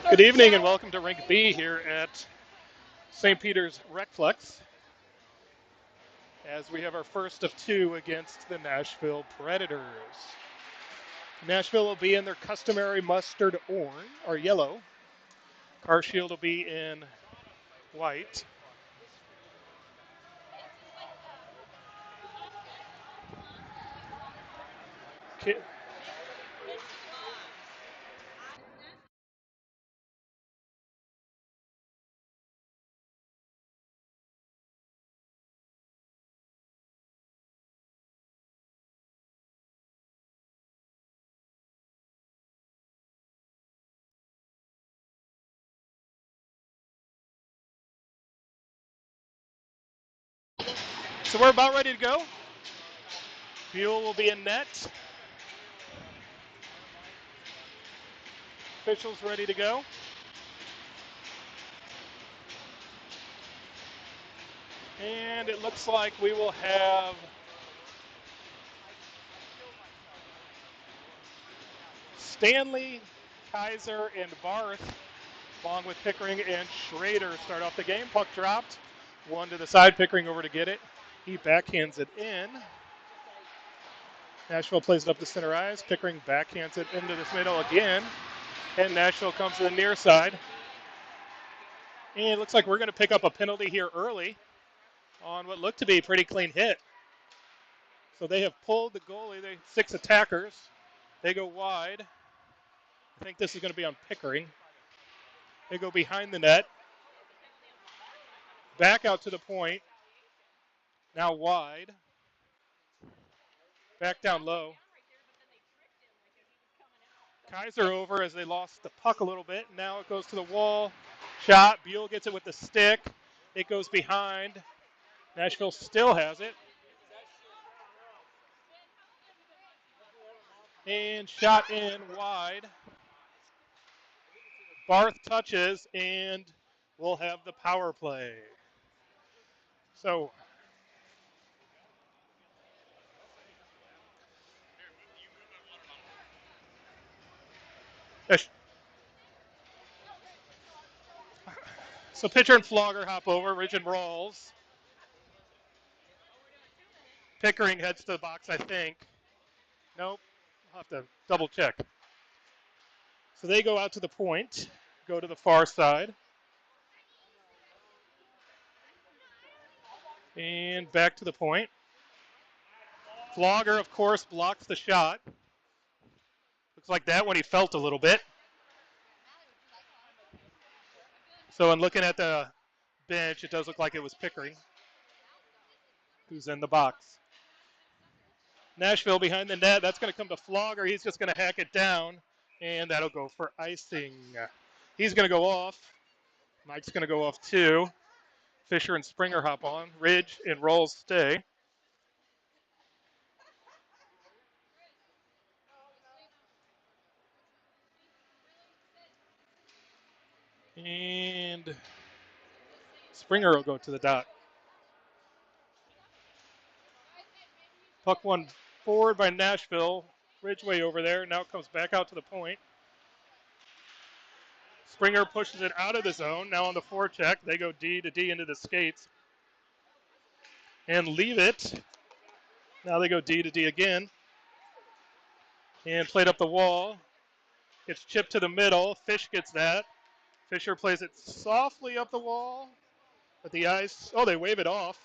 Good evening and welcome to Rink B here at St. Peter's Recflex as we have our first of two against the Nashville Predators. Nashville will be in their customary mustard orange or yellow. Carshield will be in white. So we're about ready to go. Buell will be in net. Officials ready to go. And it looks like we will have Stanley, Kaiser, and Barth, along with Pickering and Schrader, start off the game. Puck dropped. One to the side, Pickering over to get it. He backhands it in. Nashville plays it up to center ice. Pickering backhands it into this middle again. And Nashville comes to the near side. And it looks like we're going to pick up a penalty here early on what looked to be a pretty clean hit. So they have pulled the goalie. 6 attackers. They go wide. I think this is going to be on Pickering. They go behind the net. Back out to the point. Now wide. Back down low. Kaiser over as they lost the puck a little bit. Now it goes to the wall. Shot. Buell gets it with the stick. It goes behind. Nashville still has it. And shot in wide. Barth touches, and we'll have the power play. So pitcher and Flogger hop over. Ridge rolls. Pickering heads to the box, I think. Nope. I'll have to double check. So they go out to the point, go to the far side. And back to the point. Flogger, of course, blocks the shot. Looks like that one he felt a little bit. So in looking at the bench, it does look like it was Pickering who's in the box. Nashville behind the net. That's going to come to Flogger. He's just going to hack it down, and that'll go for icing. He's going to go off. Mike's going to go off too. Fisher and Springer hop on. Ridge and Rolls stay. And Springer will go to the dot. Puck one forward by Nashville. Ridgeway over there. Now it comes back out to the point. Springer pushes it out of the zone. Now on the forecheck, they go D to D into the skates. And leave it. Now they go D to D again. And played up the wall. It's chipped to the middle. Fish gets that. Fisher plays it softly up the wall. But the ice, they wave it off.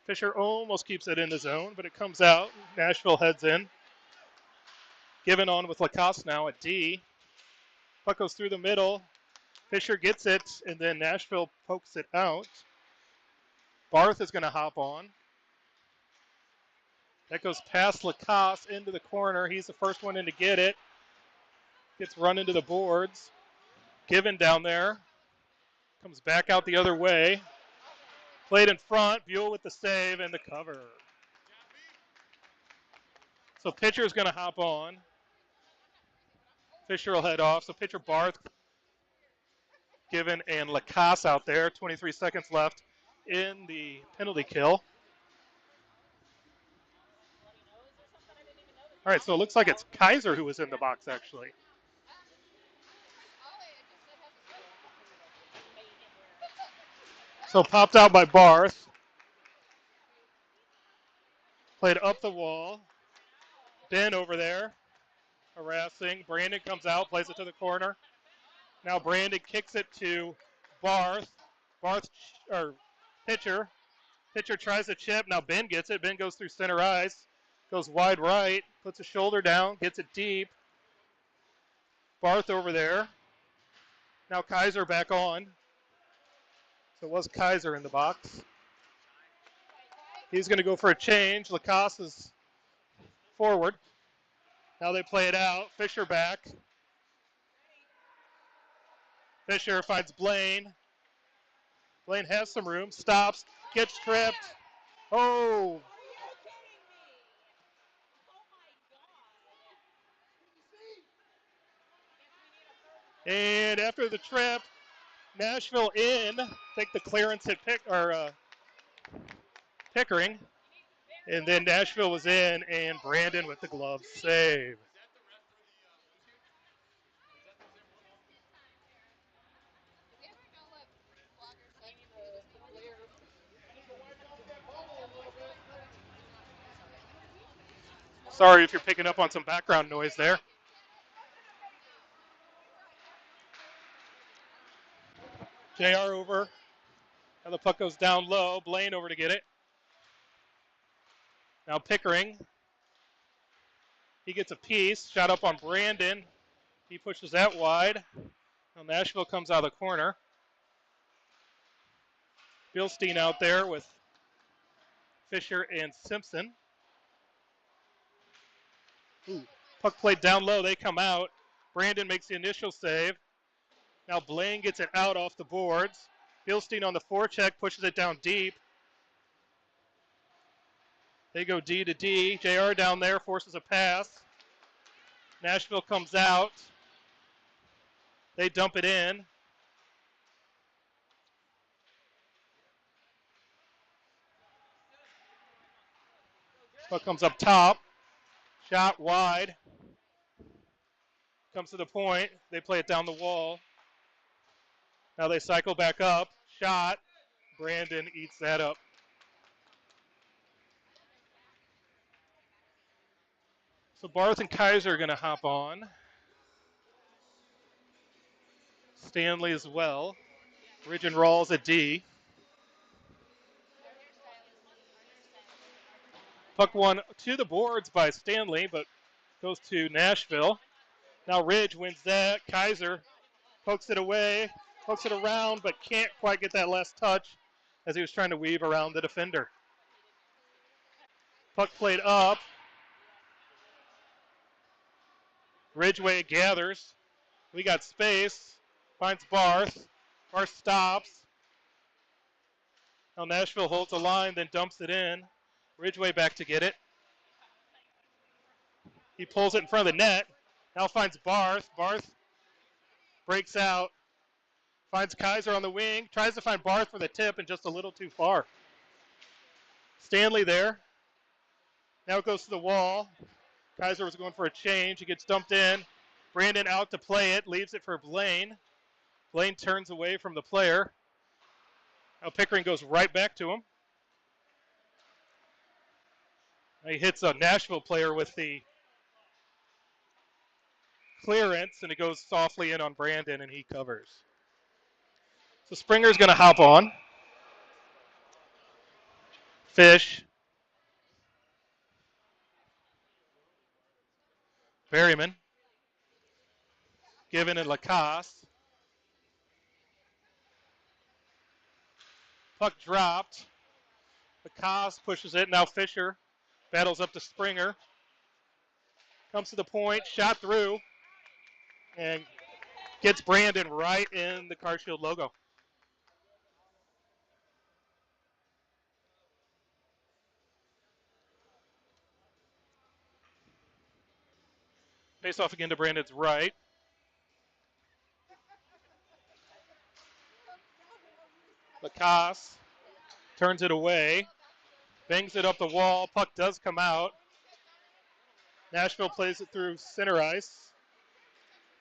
Fisher almost keeps it in the zone, but it comes out. Nashville heads in. Given on with Lacoste now at D. Puck goes through the middle. Fisher gets it, and then Nashville pokes it out. Barth is going to hop on. That goes past Lacoste into the corner. He's the first one in to get it. Gets run into the boards. Given down there. Comes back out the other way. Played in front. Buell with the save and the cover. So pitcher's going to hop on. Fisher will head off. So pitcher Barth, Given, and Lacoste out there. 23 seconds left in the penalty kill. All right, so it looks like it's Kaiser who was in the box, actually. So popped out by Barth. Played up the wall. Ben over there, harassing. Brandon comes out, plays it to the corner. Now Brandon kicks it to Barth. Barth, or pitcher. Pitcher tries to chip. Now Ben gets it. Ben goes through center ice. Goes wide right. Puts a shoulder down. Gets it deep. Barth over there. Now Kaiser back on. So it was Kaiser in the box. He's going to go for a change. Lacoste is forward. Now they play it out. Fisher back. Fisher finds Blaine. Blaine has some room. Stops. Gets tripped. Oh. And after the trip, Nashville in. I think the clearance hit Pickering. And then Nashville was in, and Brandon with the glove save. Sorry if you're picking up on some background noise there. JR over. Now the puck goes down low. Blaine over to get it. Now Pickering. He gets a piece. Shot up on Brandon. He pushes that wide. Now Nashville comes out of the corner. Bilstein out there with Fisher and Simpson. Ooh. Puck played down low. They come out. Brandon makes the initial save. Now Blaine gets it out off the boards. Bilstein on the forecheck pushes it down deep. They go D to D. JR down there forces a pass. Nashville comes out. They dump it in. Puck comes up top. Shot wide. Comes to the point. They play it down the wall. Now they cycle back up. Shot. Brandon eats that up. So Barth and Kaiser are going to hop on. Stanley as well. Ridge and Rawls at D. Puck won to the boards by Stanley, but goes to Nashville. Now Ridge wins that. Kaiser pokes it away, pokes it around, but can't quite get that last touch as he was trying to weave around the defender. Puck played up. Ridgeway gathers. We got space. Finds Barth. Barth stops. Now Nashville holds the line, then dumps it in. Ridgeway back to get it. He pulls it in front of the net. Now finds Barth. Barth breaks out. Finds Kaiser on the wing. Tries to find Barth for the tip and just a little too far. Stanley there. Now it goes to the wall. Kaiser was going for a change. He gets dumped in. Brandon out to play it. Leaves it for Blaine. Blaine turns away from the player. Now Pickering goes right back to him. He hits a Nashville player with the clearance, and it goes softly in on Brandon, and he covers. So Springer's going to hop on. Fish. Berryman. Given and Lacoste. Puck dropped. Lacoste pushes it. Now Fisher battles up to Springer. Comes to the point. Shot through. And gets Brandon right in the Carshield logo. Face off again to Brandon's right. Lacoste turns it away. Bangs it up the wall. Puck does come out. Nashville plays it through center ice.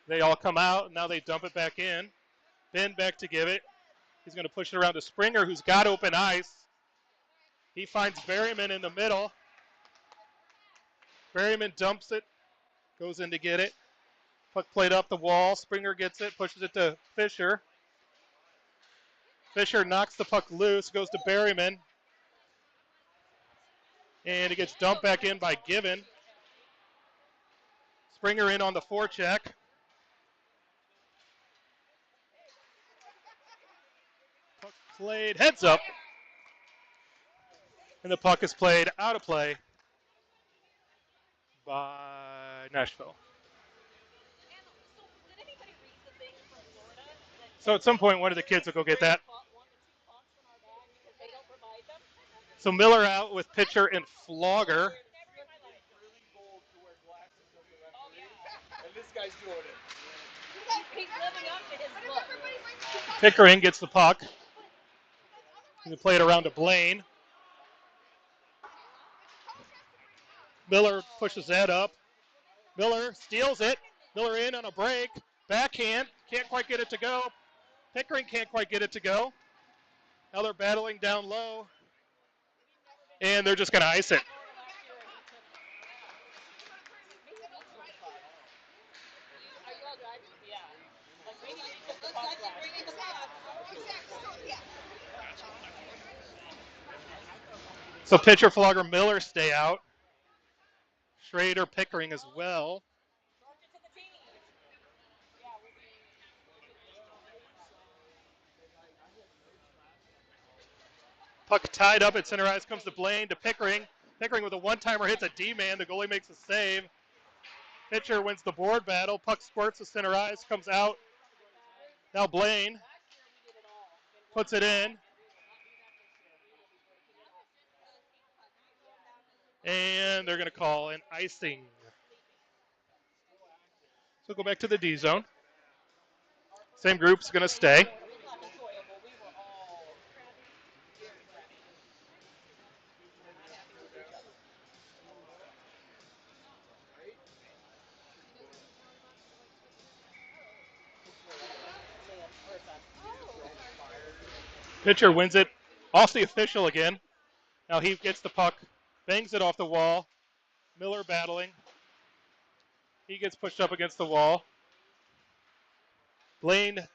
They all come out, and now they dump it back in. Ben back to give it. He's going to push it around to Springer, who's got open ice. He finds Berryman in the middle. Berryman dumps it, goes in to get it. Puck played up the wall. Springer gets it, pushes it to Fisher. Fisher knocks the puck loose, goes to Berryman. And it gets dumped back in by Given. Springer in on the forecheck. Puck played heads up. And the puck is played out of play by Nashville. So at some point, one of the kids will go get that. So Miller out with pitcher and Flogger. Pickering gets the puck. He play it around to Blaine. Miller pushes that up. Miller steals it. Miller in on a break. Backhand. Can't quite get it to go. Pickering can't quite get it to go. Now they're battling down low. And they're just going to ice it. So pitcher, Flogger, Miller stay out. Schrader, Pickering as well. Puck tied up at center ice, comes to Blaine, to Pickering. Pickering with a one-timer hits a D-man. The goalie makes a save. Pitcher wins the board battle. Puck squirts to center ice, comes out. Now Blaine puts it in. And they're going to call an icing. So go back to the D zone. Same group's going to stay. Pitcher wins it off the official again. Now he gets the puck, bangs it off the wall. Miller battling. He gets pushed up against the wall. Blaine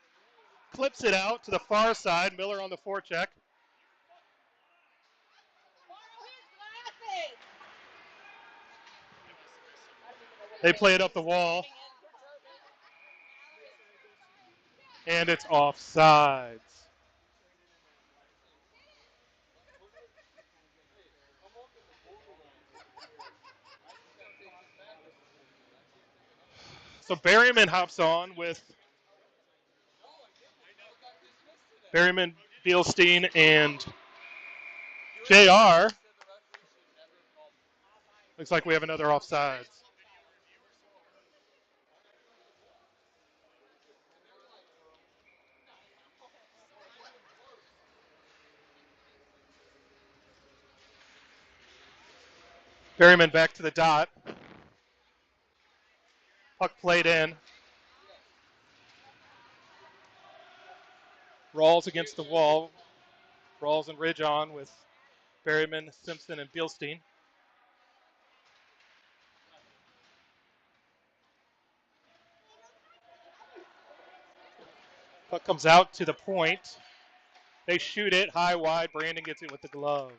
clips it out to the far side. Miller on the forecheck. They play it up the wall. And it's offsides. So Berryman hops on with Berryman, Bielstein, and JR. Looks like we have another offsides. Berryman back to the dot. Puck played in. Rawls against the wall. Rawls and Ridge on with Berryman, Simpson, and Bielstein. Puck comes out to the point. They shoot it high, wide. Brandon gets it with the glove.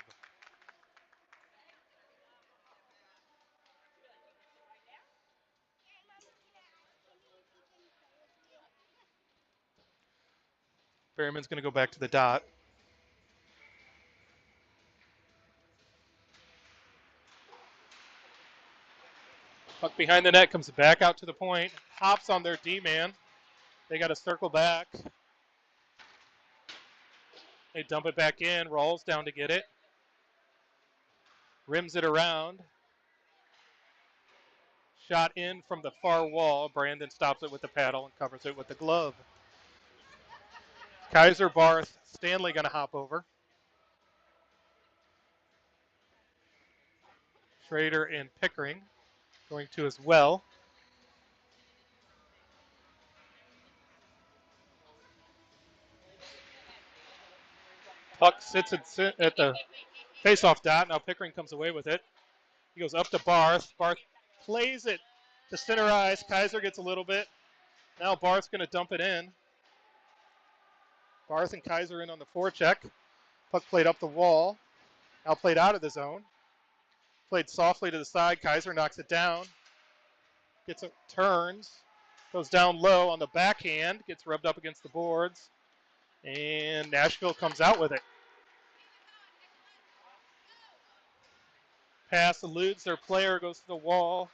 Berryman's going to go back to the dot. Puck behind the net, comes back out to the point. Hops on their D-man. They got to circle back. They dump it back in. Rawls down to get it. Rims it around. Shot in from the far wall. Brandon stops it with the paddle and covers it with the glove. Kaiser, Barth, Stanley going to hop over. Schrader and Pickering. going to as well. Puck sits at the face-off dot. Now Pickering comes away with it. He goes up to Barth. Barth plays it to center ice. Kaiser gets a little bit. Now Barth's going to dump it in. Barth and Kaiser in on the forecheck. Puck played up the wall. Now played out of the zone. Played softly to the side. Kaiser knocks it down. Gets it, turns. Goes down low on the backhand. Gets rubbed up against the boards. And Nashville comes out with it. Pass eludes their player. Goes to the wall.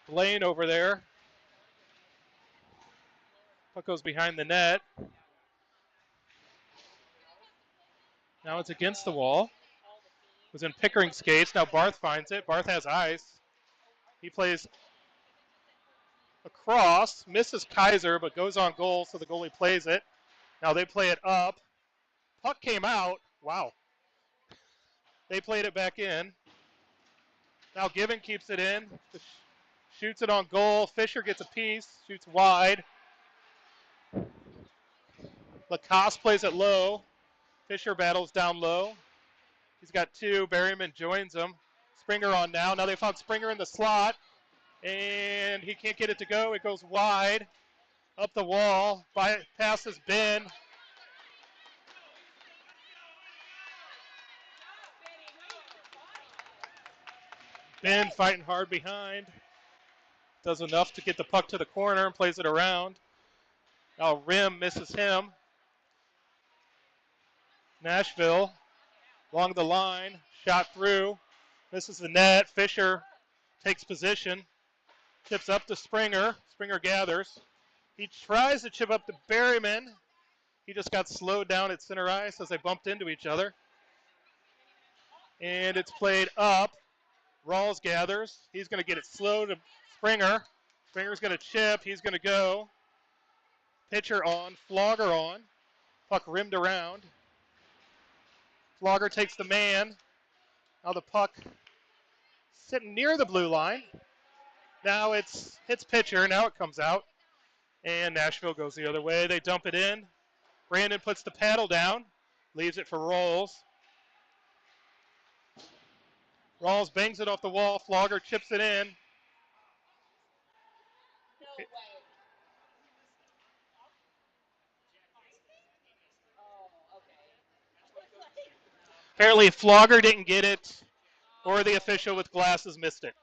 Blaine over there. Puck goes behind the net. Now it's against the wall. It was in Pickering's skates. Now Barth finds it. Barth has ice. He plays across, misses Kaiser, but goes on goal, so the goalie plays it. Now they play it up. Puck came out. Wow. They played it back in. Now Given keeps it in. Shoots it on goal. Fisher gets a piece. Shoots wide. Lacoste plays it low. Fisher battles down low. He's got two. Berryman joins him. Springer on now. Now they found Springer in the slot. And he can't get it to go. It goes wide. Up the wall. Passes Ben. Ben fighting hard behind. Does enough to get the puck to the corner and plays it around. Now Rim misses him. Nashville along the line. Shot through. Misses the net. Fisher takes position. Chips up to Springer. Springer gathers. He tries to chip up to Berryman. He just got slowed down at center ice as they bumped into each other. And it's played up. Rawls gathers. He's going to get it slow to Springer. Springer's going to chip. He's going to go. Pitcher on. Flogger on. Puck rimmed around. Flogger takes the man. Now the puck sitting near the blue line. Now it's hits pitcher. Now it comes out. And Nashville goes the other way. They dump it in. Brandon puts the paddle down. Leaves it for Rawls. Rawls bangs it off the wall. Flogger chips it in. Apparently Flogger didn't get it, or the official with glasses missed it.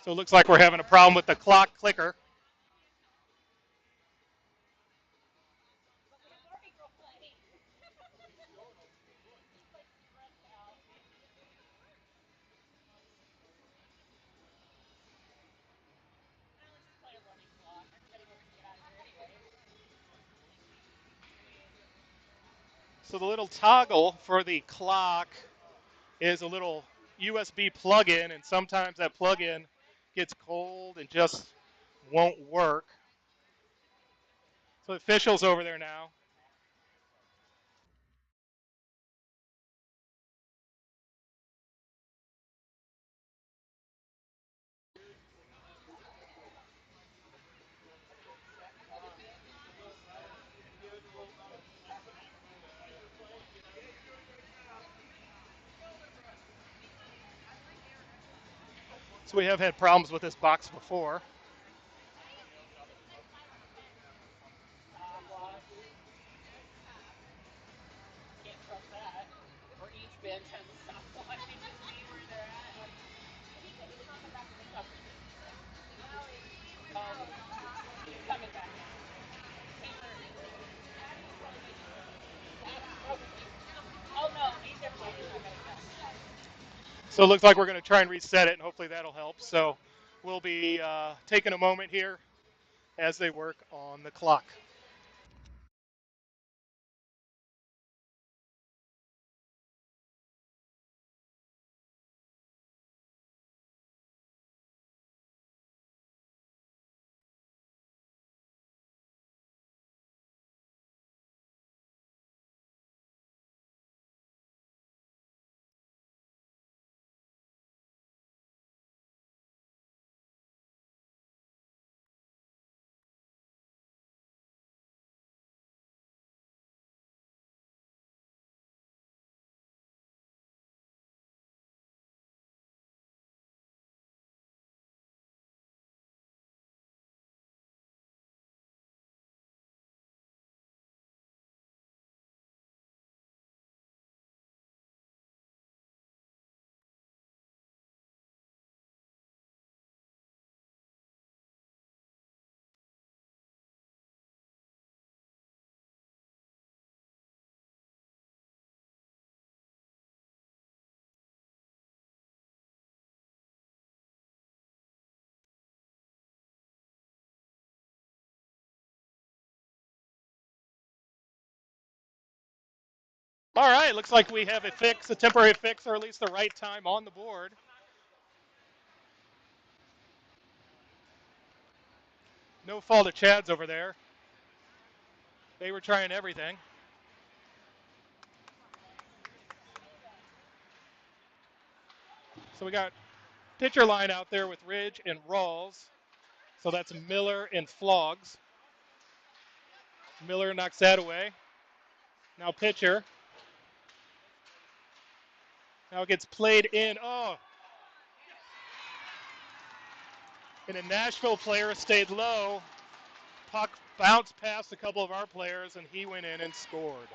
So it looks like we're having a problem with the clock clicker. So the little toggle for the clock is a little USB plug-in, and sometimes that plug-in gets cold and just won't work. So the official's over there now. So we have had problems with this box before. So it looks like we're going to try and reset it, and hopefully that'll help. So we'll be taking a moment here as they work on the clock. All right, looks like we have a fix, a temporary fix, or at least the right time on the board. No fault of Chad's over there. They were trying everything. So we got pitcher line out there with Ridge and Rawls. So that's Miller and Flogs. Miller knocks that away. Now pitcher. Now it gets played in. Oh. And a Nashville player stayed low. Puck bounced past a couple of our players, and he went in and scored.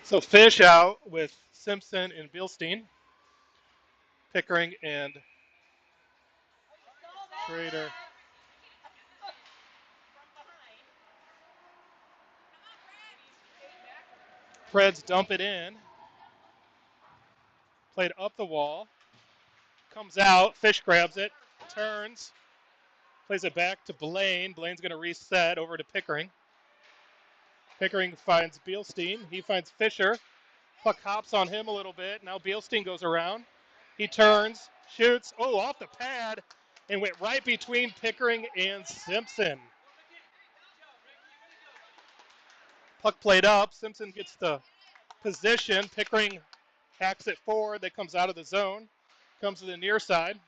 So Fish out with Simpson and Bilstein. Pickering and Schrader. Preds dump it in. Played up the wall. Comes out. Fish grabs it. Turns. Plays it back to Blaine. Blaine's going to reset over to Pickering. Pickering finds Beilstein. He finds Fisher. Puck hops on him a little bit. Now Beilstein goes around. He turns, shoots. Oh, off the pad, and went right between Pickering and Simpson. Puck played up. Simpson gets the position. Pickering hacks it forward. That comes out of the zone. Comes to the near side.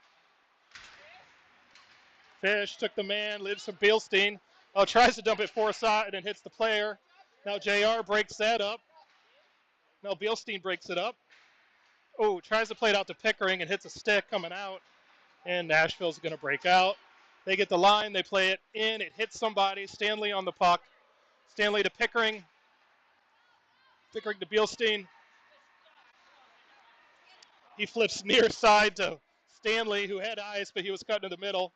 Fish took the man, lives from Beilstein. Oh, tries to dump it foreside and hits the player. Now JR breaks that up. Now Beilstein breaks it up. Oh, tries to play it out to Pickering and hits a stick coming out. And Nashville's going to break out. They get the line. They play it in. It hits somebody. Stanley on the puck. Stanley to Pickering. Pickering to Beilstein. He flips near side to Stanley, who had ice, but he was cut into the middle.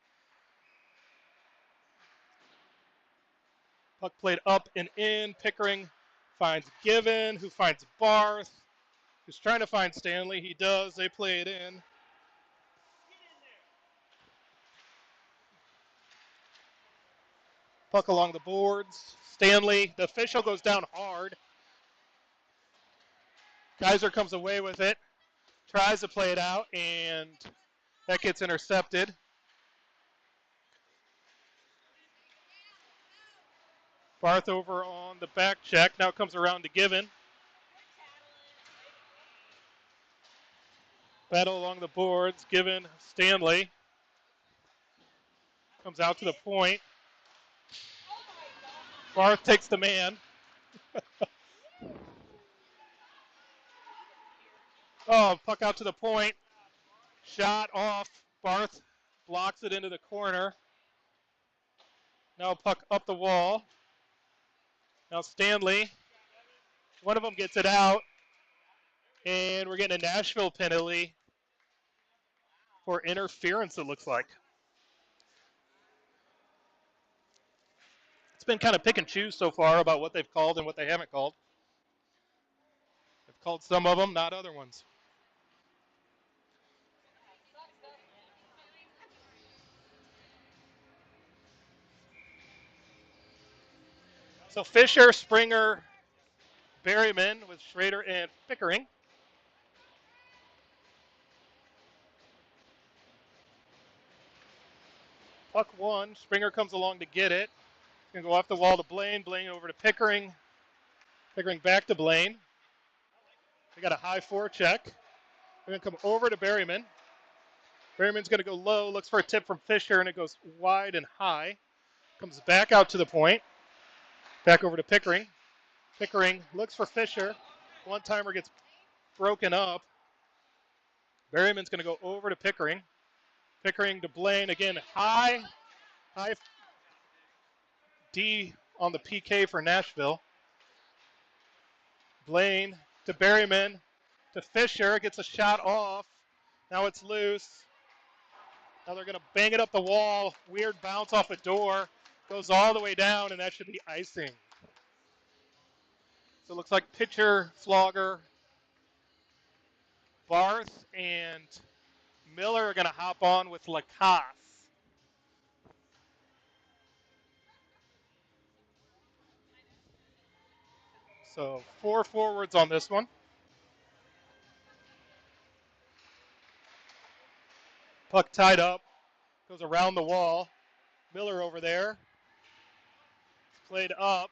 Puck played up and in. Pickering finds Given, who finds Barth, who's trying to find Stanley. He does. They play it in. Puck along the boards. Stanley, the official goes down hard. Kaiser comes away with it. Tries to play it out, and that gets intercepted. Barth over on the back check. Now comes around to Given. Battle along the boards. Given, Stanley. Comes out to the point. Barth takes the man. Oh, puck out to the point. Shot off. Barth blocks it into the corner. Now puck up the wall. Now Stanley. One of them gets it out. And we're getting a Nashville penalty for interference, it looks like. It's been kind of pick and choose so far about what they've called and what they haven't called. They've called some of them, not other ones. So Fisher, Springer, Berryman with Schrader and Pickering. Puck one. Springer comes along to get it. It's going to go off the wall to Blaine. Blaine over to Pickering. Pickering back to Blaine. They got a high forecheck. They're going to come over to Berryman. Berryman's going to go low. Looks for a tip from Fisher, and it goes wide and high. Comes back out to the point. Back over to Pickering. Pickering looks for Fisher. One-timer gets broken up. Berryman's going to go over to Pickering. Pickering to Blaine. Again, high D on the PK for Nashville. Blaine to Berryman to Fisher. Gets a shot off. Now it's loose. Now they're going to bang it up the wall. Weird bounce off a door. Goes all the way down, and that should be icing. So it looks like pitcher, Flogger, Barth, and Miller are going to hop on with Lacasse. So 4 forwards on this one. Puck tied up. Goes around the wall. Miller over there. It's played up.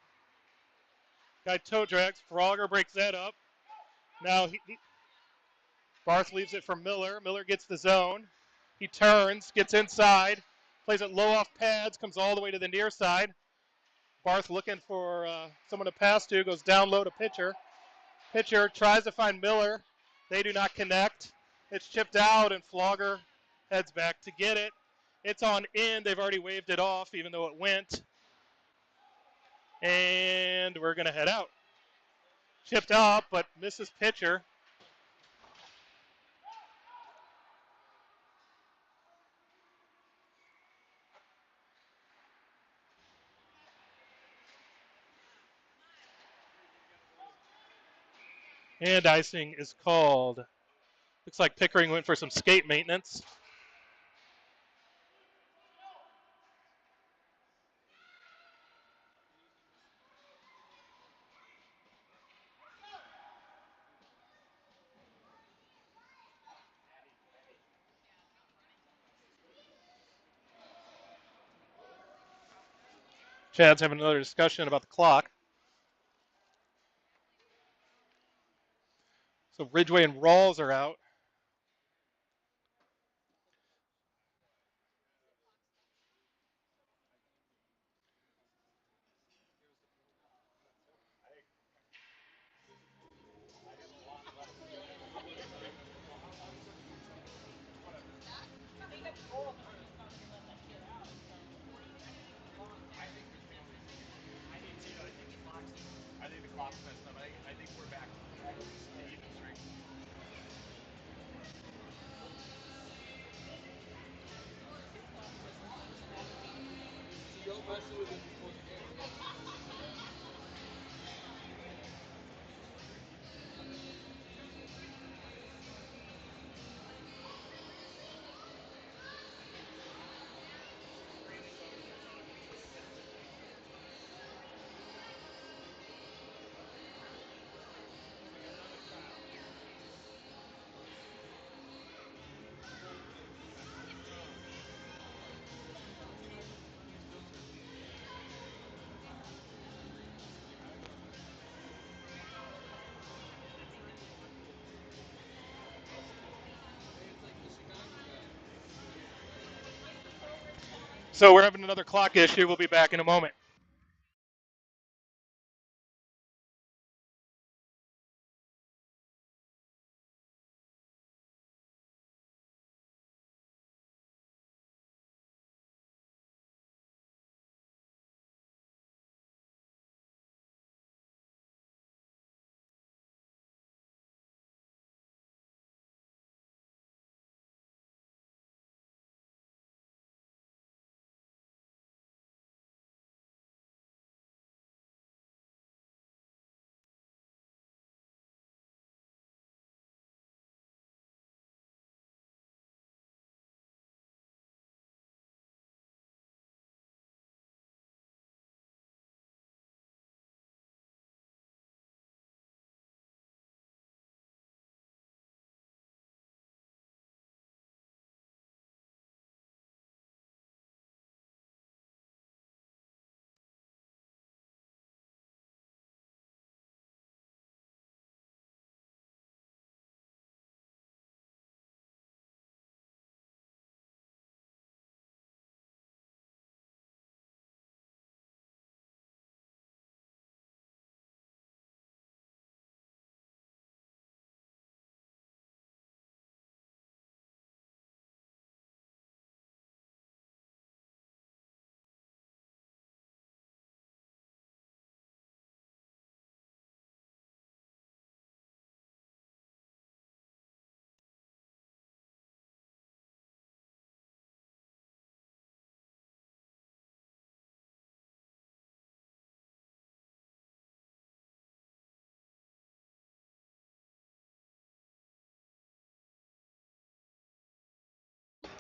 Guy toe drags. Frogger breaks that up. Now Barth leaves it for Miller. Miller gets the zone. He turns, gets inside, plays it low off pads, comes all the way to the near side. Barth looking for someone to pass to, goes down low to pitcher. Pitcher tries to find Miller. They do not connect. It's chipped out, and Flogger heads back to get it. It's on in. They've already waved it off, even though it went. And we're going to head out. Chipped up, but misses pitcher. And icing is called. Looks like Pickering went for some skate maintenance. Chad's having another discussion about the clock. So Ridgway and Rawls are out. So we're having another clock issue. We'll be back in a moment.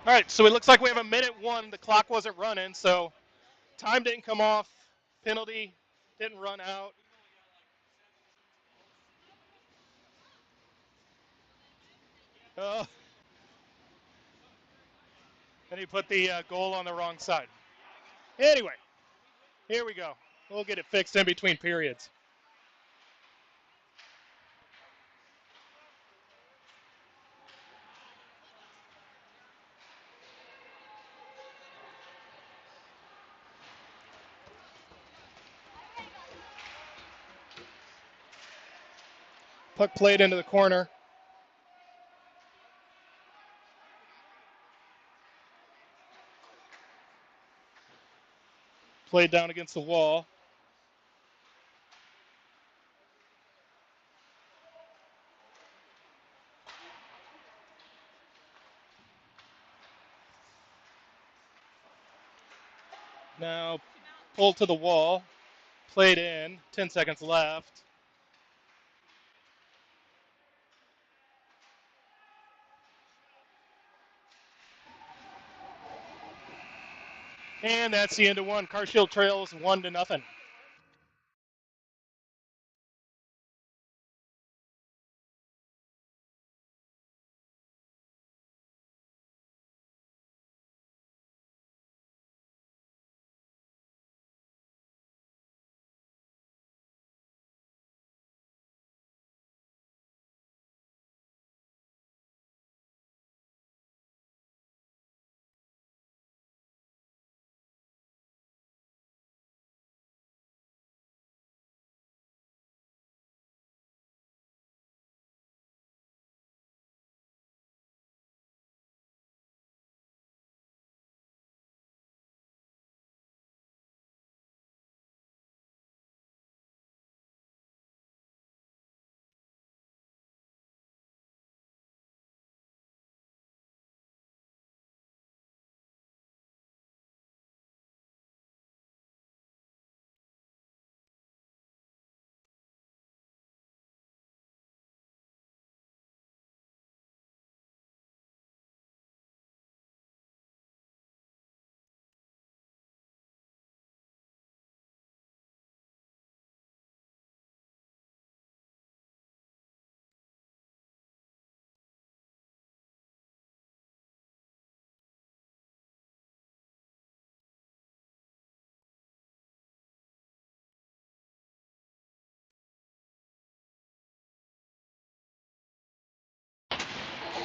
All right, so it looks like we have a minute one. The clock wasn't running, so time didn't come off. Penalty didn't run out. Oh, and he put the goal on the wrong side. Anyway, here we go. We'll get it fixed in between periods. Puck played into the corner. Played down against the wall. Now pulled to the wall. Played in. 10 seconds left. And that's the end of one. Carshield trails 1-0.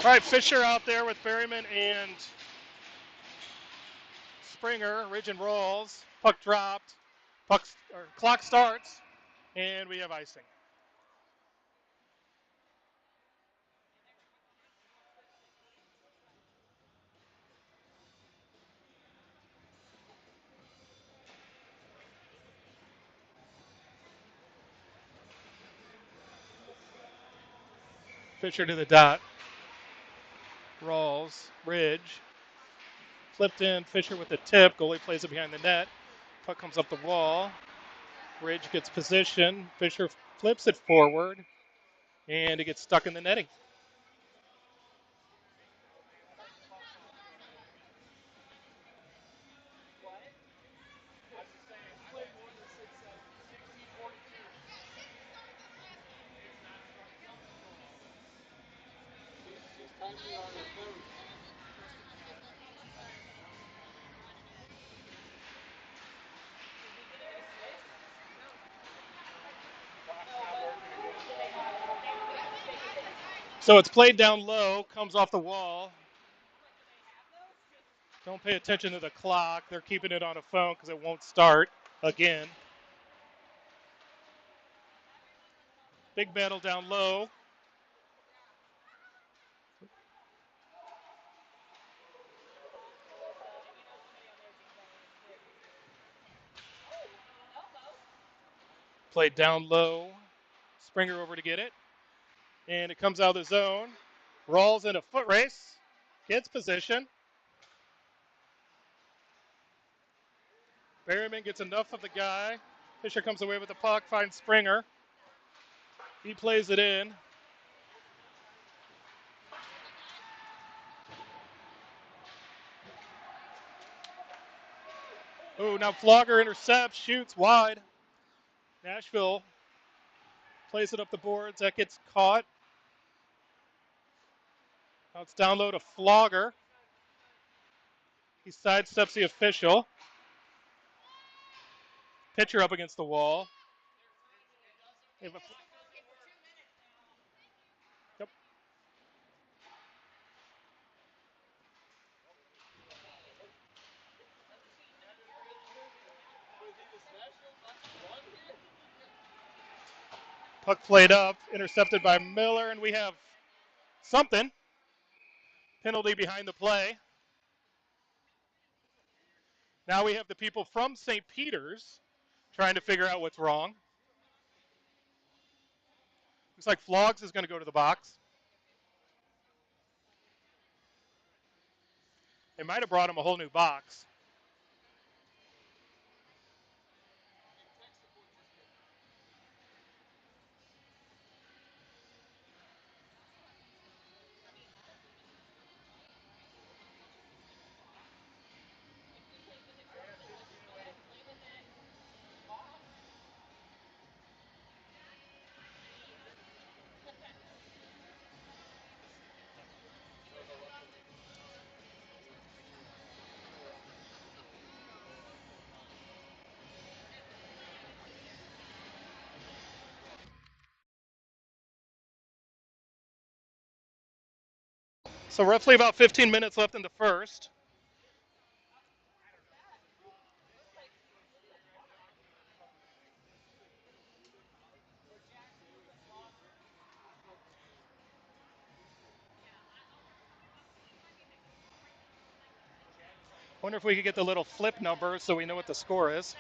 All right, Fisher out there with Berryman and Springer. Ridge and rolls. Puck dropped. Clock starts, and we have icing. Fisher to the dot. Rawls. Ridge. Flipped in. Fisher with the tip. Goalie plays it behind the net. Puck comes up the wall. Ridge gets position. Fisher flips it forward, and it gets stuck in the netting. So it's played down low, comes off the wall. Don't pay attention to the clock. They're keeping it on a phone because it won't start again. Big battle down low. Played down low. Springer over to get it. And it comes out of the zone. Rolls in a foot race. Gets position. Berryman gets enough of the guy. Fisher comes away with the puck, finds Springer. He plays it in. Oh, now Flogger intercepts, shoots wide. Nashville plays it up the boards. That gets caught. Now it's down low to Flogger. He sidesteps the official. Pitcher up against the wall. Yep. Puck played up, intercepted by Miller, and we have something. Penalty behind the play. Now we have the people from St. Peter's trying to figure out what's wrong. Looks like Flogs is going to go to the box. They might have brought him a whole new box. So roughly about 15 minutes left in the first. Wonder if we could get the little flip number so we know what the score is.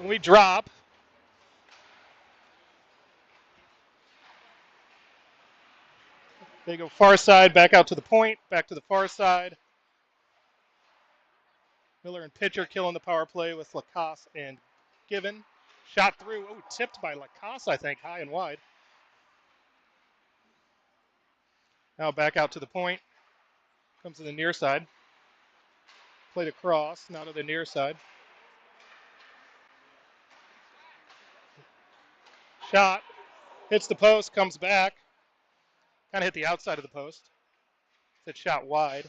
When we drop, they go far side, back out to the point, back to the far side. Miller and pitcher killing the power play with Lacoste and Given. Shot through. Oh, tipped by Lacoste, I think, high and wide. Now back out to the point. Comes to the near side. Played across, now to the near side. Shot. Hits the post, comes back. Kind of hit the outside of the post. It's shot wide.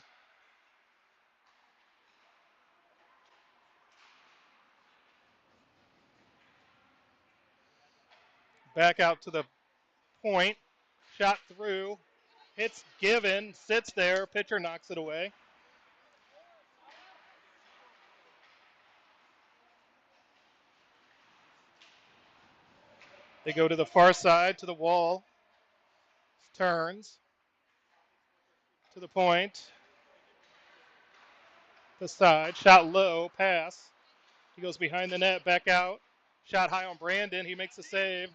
Back out to the point. Shot through. Hits Given. Sits there. Pitcher knocks it away. They go to the far side, to the wall. Turns. To the point. The side. Shot low. Pass. He goes behind the net. Back out. Shot high on Brandon. He makes a save.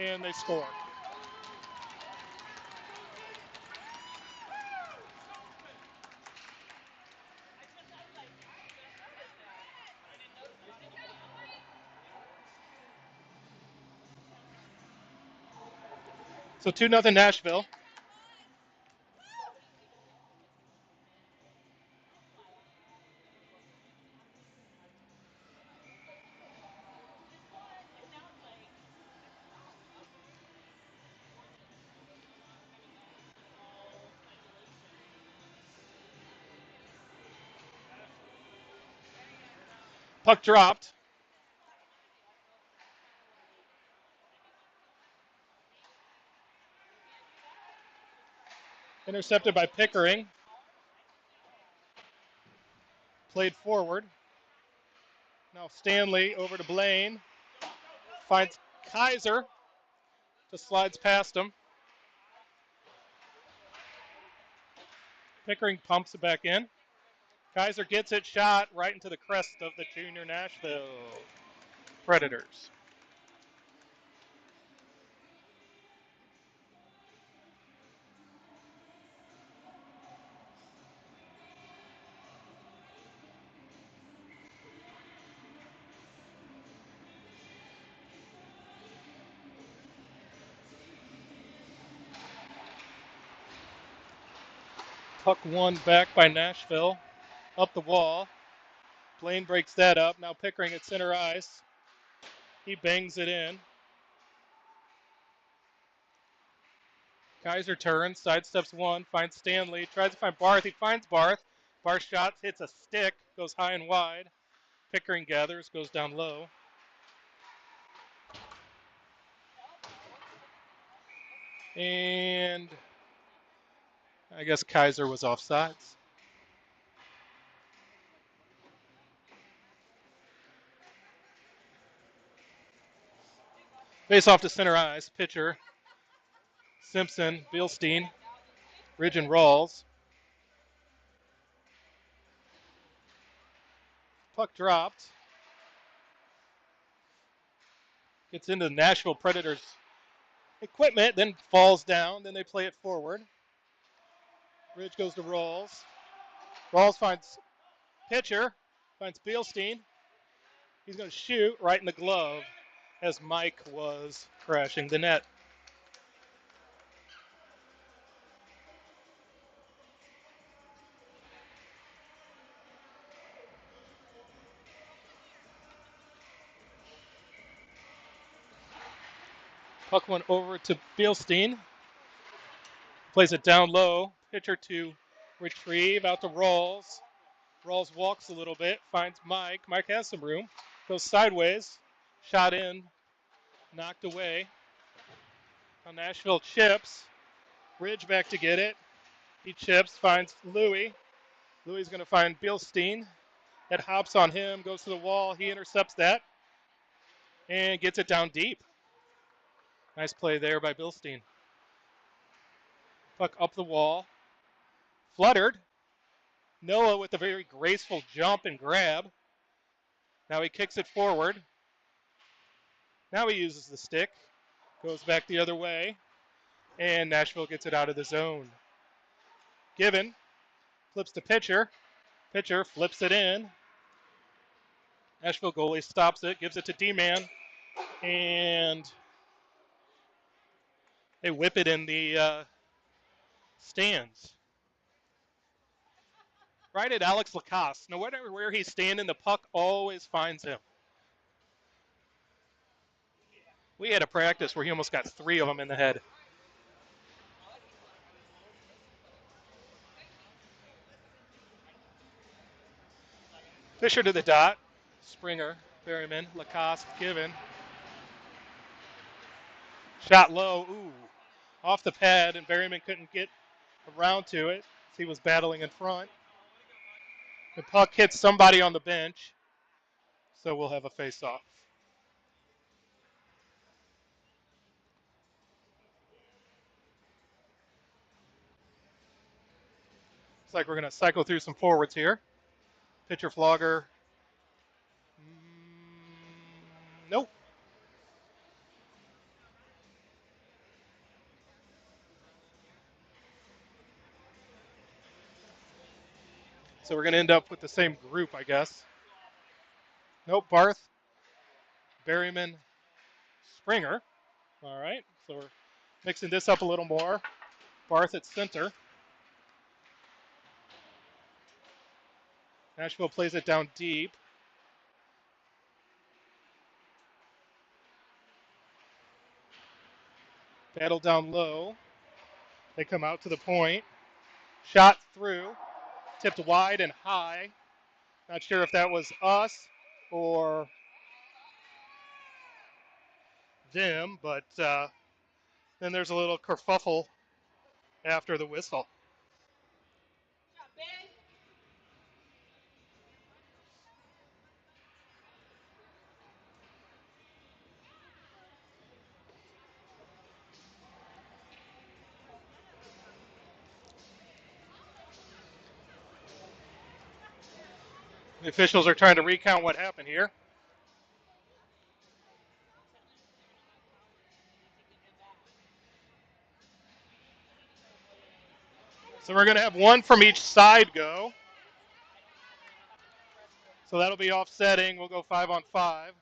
And they score. So 2-0 Nashville. Puck dropped. Intercepted by Pickering. Played forward. Now Stanley over to Blaine. Finds Kaiser. Just slides past him. Pickering pumps it back in. Kaiser gets it, shot right into the crest of the junior Nashville. Predators. Puck won back by Nashville. Up the wall. Blaine breaks that up. Now Pickering at center ice. He bangs it in. Kaiser turns, sidesteps one, finds Stanley, tries to find Barth. He finds Barth. Barth shot, hits a stick, goes high and wide. Pickering gathers, goes down low. And I guess Kaiser was offsides. Face off to center ice. Pitcher, Simpson, Bilstein, Ridge and Rawls. Puck dropped. Gets into the Nashville Predators equipment, then falls down. Then they play it forward. Ridge goes to Rawls. Rawls finds pitcher, finds Bilstein. He's going to shoot right in the glove as Mike was crashing the net. Puck went over to Bilstein. Plays it down low. Pitcher to retrieve out to Rawls. Rawls walks a little bit, finds Mike. Mike has some room. Goes sideways. Shot in. Knocked away. Now Nashville chips. Ridge back to get it. He chips, finds Louis. Louis is going to find Bilstein. That hops on him, goes to the wall. He intercepts that and gets it down deep. Nice play there by Bilstein. Puck up the wall. Fluttered. Noah with a very graceful jump and grab. Now he kicks it forward. Now he uses the stick. Goes back the other way. And Nashville gets it out of the zone. Given. Flips to pitcher. Pitcher flips it in. Nashville goalie stops it. Gives it to D-Man. And they whip it in the stands. Right at Alex Lacoste. No matter where he's standing, the puck always finds him. We had a practice where he almost got 3 of them in the head. Fisher to the dot. Springer, Berryman, Lacoste, Given. Shot low. Ooh. Off the pad, and Berryman couldn't get around to it. He was battling in front. The puck hits somebody on the bench, so we'll have a face-off. Looks like we're going to cycle through some forwards here. Pitcher Flogger. Nope. So we're going to end up with the same group, I guess. Nope, Barth, Berryman, Springer. All right, so we're mixing this up a little more. Barth at center. Nashville plays it down deep. Battle down low. They come out to the point. Shot through. Tipped wide and high. Not sure if that was us or them, but then there's a little kerfuffle after the whistle. The officials are trying to recount what happened here. So we're going to have one from each side go. So that'll be offsetting. We'll go 5-on-5.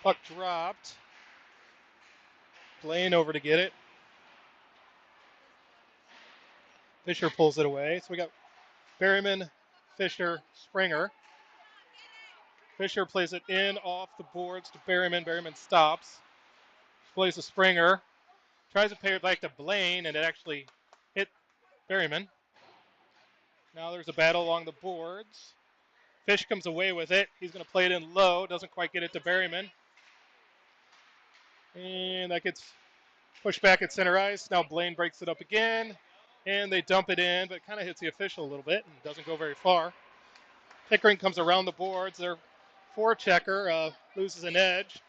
Puck dropped. Blaine over to get it. Fisher pulls it away. So we got Berryman, Fisher, Springer. Fisher plays it in off the boards to Berryman. Berryman stops. Plays to Springer. Tries to pay it back to Blaine, and it actually hit Berryman. Now there's a battle along the boards. Fish comes away with it. He's going to play it in low. Doesn't quite get it to Berryman. And that gets pushed back at center ice. Now Blaine breaks it up again. And they dump it in, but kind of hits the official a little bit and doesn't go very far. Pickering comes around the boards. Their forechecker loses an edge.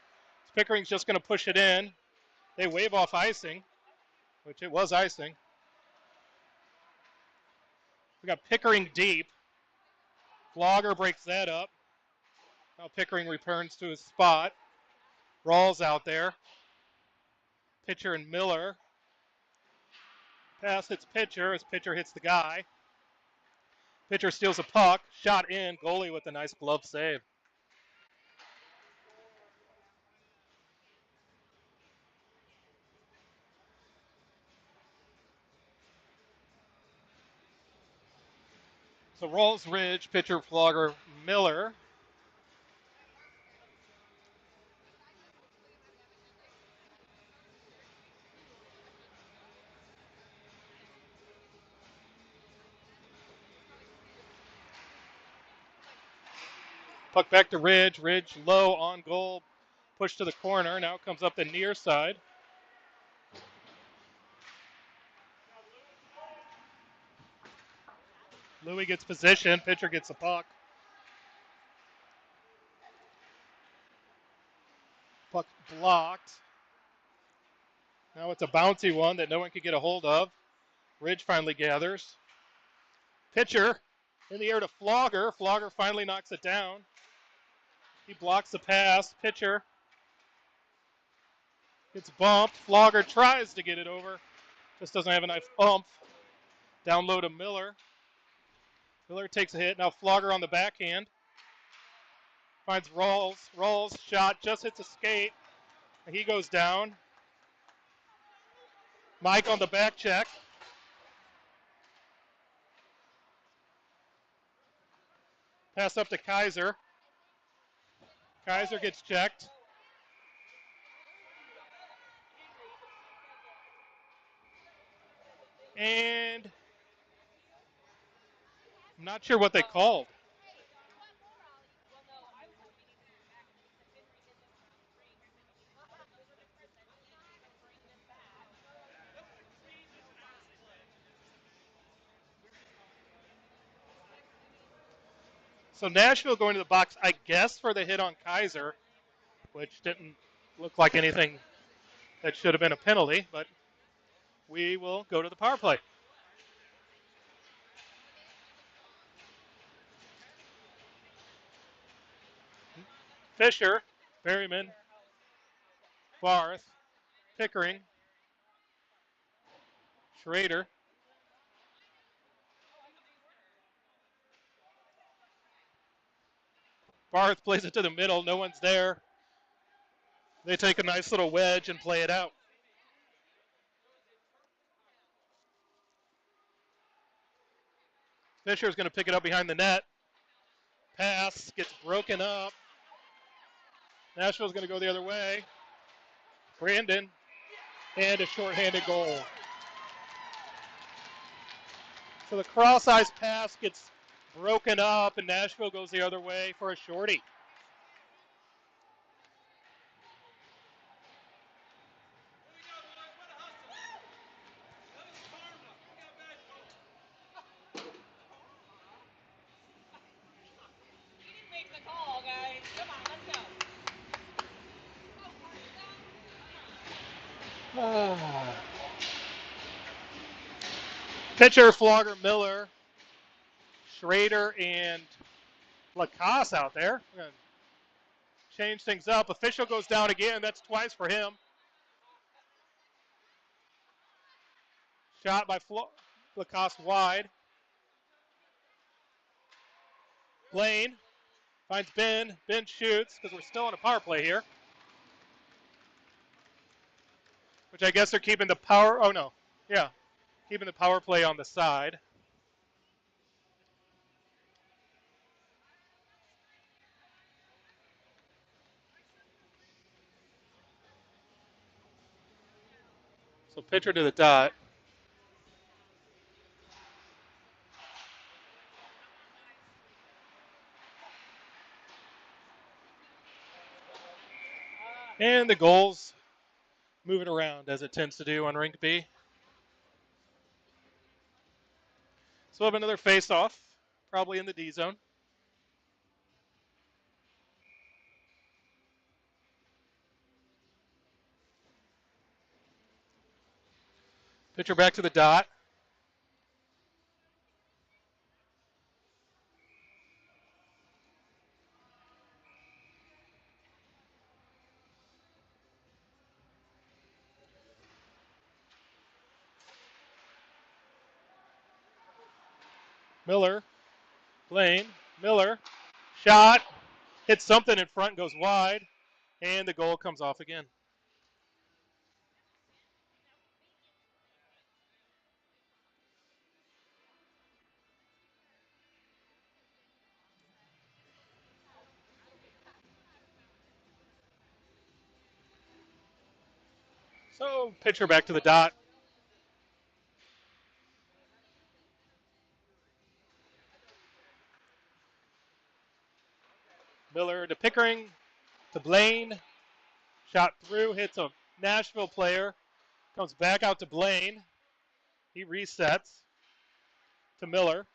Pickering's just going to push it in. They wave off icing, which it was icing. We got Pickering deep. Flogger breaks that up. Now Pickering returns to his spot. Rawls out there. Pitcher and Miller. Pass hits pitcher as pitcher hits the guy. Pitcher steals a puck. Shot in. Goalie with a nice glove save. So Rawls, Ridge, pitcher, Flogger, Miller. Puck back to Ridge. Ridge low on goal. Push to the corner. Now it comes up the near side. Louis gets position. Pitcher gets the puck. Puck blocked. Now it's a bouncy one that no one could get a hold of. Ridge finally gathers. Pitcher in the air to Flogger. Flogger finally knocks it down. He blocks the pass. Pitcher gets bumped. Flogger tries to get it over. Just doesn't have enough oomph. Down low to Miller. Miller takes a hit. Now Flogger on the backhand. Finds Rawls. Rawls shot just hits a skate. He goes down. Mike on the back check. Pass up to Kaiser. Kaiser gets checked. And I'm not sure what they called. So Nashville going to the box, I guess, for the hit on Kaiser, which didn't look like anything that should have been a penalty, but we will go to the power play. Fisher, Berryman, Barth, Pickering, Schrader. Barth plays it to the middle. No one's there. They take a nice little wedge and play it out. Fisher's going to pick it up behind the net. Pass gets broken up. Nashville's going to go the other way. Brandon, and a shorthanded goal. So the cross-ice pass gets broken up, and Nashville goes the other way for a shorty. Pitcher, Flogger, Miller, Schrader, and Lacasse out there. We're gonna change things up. Official goes down again. That's twice for him. Shot by Lacoste wide. Blaine finds Ben. Ben shoots because we're still on a power play here. Which I guess they're keeping the power. Oh, no. Yeah. Keeping the power play on the side. So pitcher to the dot. And the goals moving around as it tends to do on Rink B. So we'll have another face-off, probably in the D zone. Pitcher back to the dot. Miller, Blaine, Miller, shot, hits something in front, goes wide, and the goal comes off again. So pitcher back to the dot. Miller to Pickering, to Blaine, shot through, hits a Nashville player, comes back out to Blaine. He resets to Miller.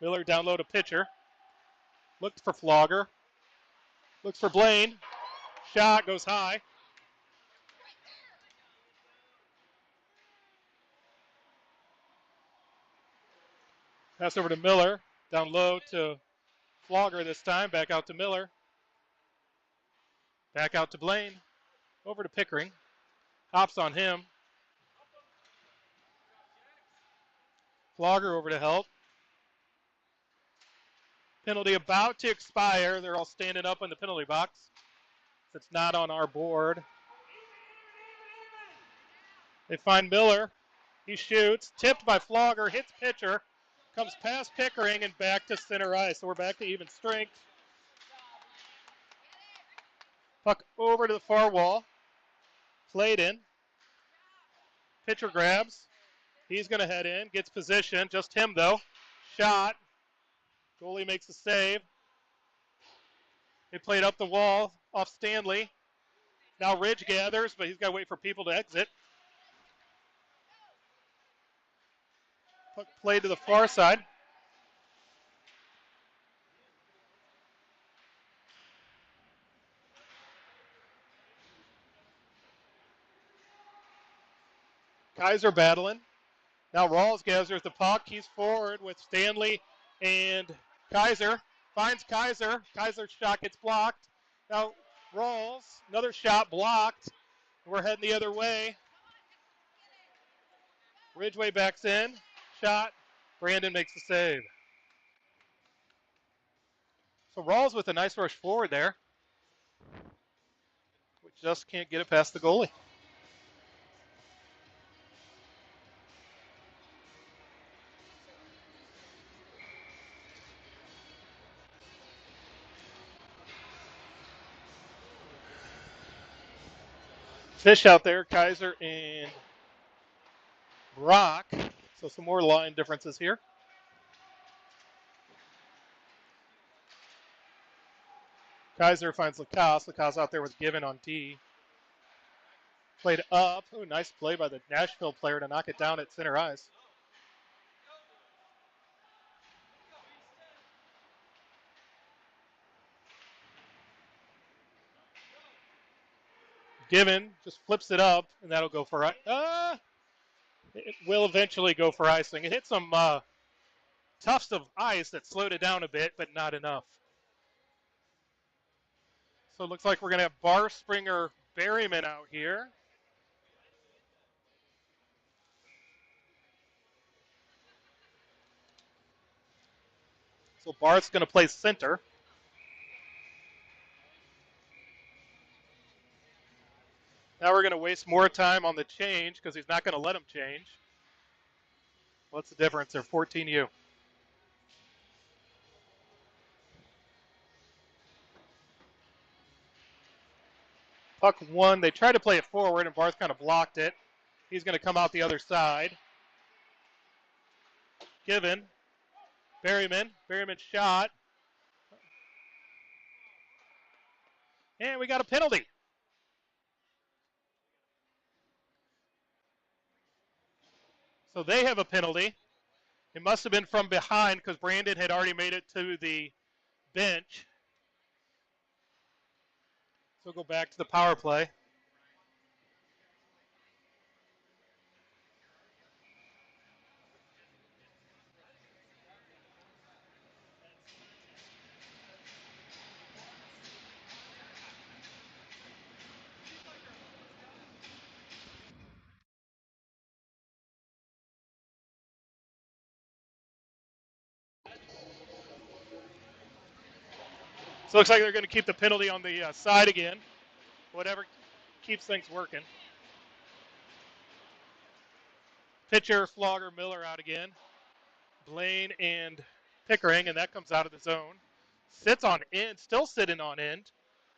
Miller down low to pitcher. Looked for Flogger. Looks for Blaine. Shot goes high. Pass over to Miller. Down low to Flogger this time. Back out to Miller. Back out to Blaine. Over to Pickering. Hops on him. Flogger over to help. Penalty about to expire. They're all standing up in the penalty box. It's not on our board. They find Miller. He shoots. Tipped by Flogger. Hits pitcher. Comes past Pickering and back to center ice. So we're back to even strength. Puck over to the far wall. Played in. Pitcher grabs. He's going to head in. Gets position. Just him, though. Shot. Goalie makes the save. They played up the wall off Stanley. Now Ridge gathers, but he's got to wait for people to exit. Puck played to the far side. Kaiser battling. Now Rawls gathers the puck. He's forward with Stanley and Kaiser. Finds Kaiser. Kaiser's shot gets blocked. Now Rawls, another shot blocked. We're heading the other way. Ridgeway backs in. Shot. Brandon makes the save. So Rawls with a nice rush forward there. We just can't get it past the goalie. Fish out there, Kaiser and Brock. So some more line differences here. Kaiser finds Lacasse. Lacasse out there with Given on D. Played up. Ooh, nice play by the Nashville player to knock it down at center ice. Given just flips it up, and that'll go for it will eventually go for icing. It hit some tufts of ice that slowed it down a bit, but not enough. So it looks like we're going to have Bar Springer Berryman out here. So Barth's going to play center. Now we're going to waste more time on the change because he's not going to let him change. What's the difference? They're 14U. Puck one. They tried to play it forward, and Barth kind of blocked it. He's going to come out the other side. Given. Berryman. Berryman shot. And we got a penalty. So they have a penalty. It must have been from behind because Brandon had already made it to the bench. So we'll go back to the power play. So it looks like they're going to keep the penalty on the side again. Whatever keeps things working. Pitcher, Flogger, Miller out again. Blaine and Pickering, and that comes out of the zone. Sits on end, still sitting on end.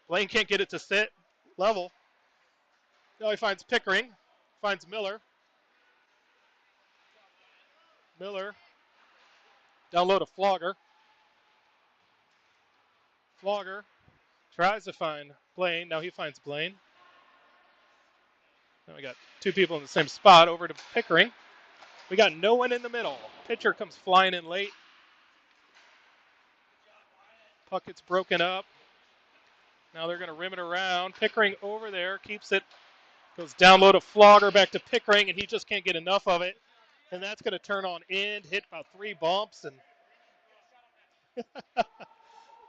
Blaine can't get it to sit level. Now he finds Pickering, finds Miller. Miller down low to Flogger. Flogger tries to find Blaine. Now he finds Blaine. Now we got two people in the same spot. Over to Pickering. We got no one in the middle. Pitcher comes flying in late. Puck gets broken up. Now they're going to rim it around. Pickering over there, keeps it. Goes down low to Flogger, back to Pickering, and he just can't get enough of it. And that's going to turn on end, hit about 3 bumps, and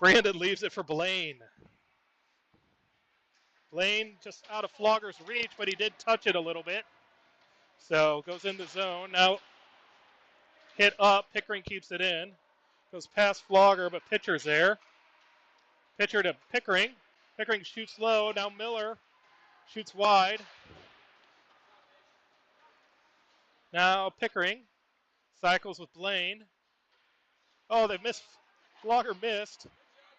Brandon leaves it for Blaine. Blaine just out of Flogger's reach, but he did touch it a little bit. So goes in the zone. Now hit up. Pickering keeps it in. Goes past Flogger, but pitcher's there. Pitcher to Pickering. Pickering shoots low. Now Miller shoots wide. Now Pickering cycles with Blaine. Oh, they missed. Flogger missed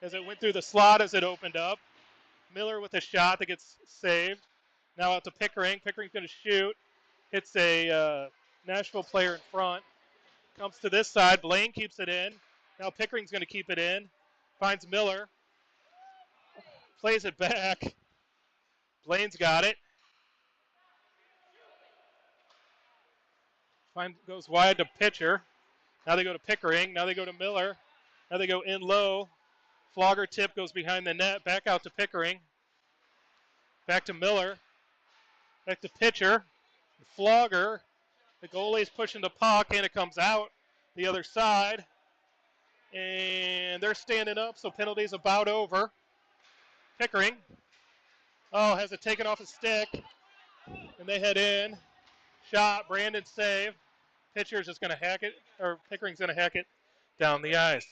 as it went through the slot as it opened up. Miller with a shot that gets saved. Now out to Pickering. Pickering's going to shoot. Hits a Nashville player in front. Comes to this side. Blaine keeps it in. Now Pickering's going to keep it in. Finds Miller. Plays it back. Blaine's got it. Goes wide to pitcher. Now they go to Pickering. Now they go to Miller. Now they go in low. Flogger tip goes behind the net. Back out to Pickering. Back to Miller. Back to pitcher. Flogger. The goalie's pushing the puck, and it comes out the other side. And they're standing up, so penalty's about over. Pickering. Oh, has it taken off his stick. And they head in. Shot. Brandon save. Pitcher's just going to hack it, or Pickering's going to hack it down the ice.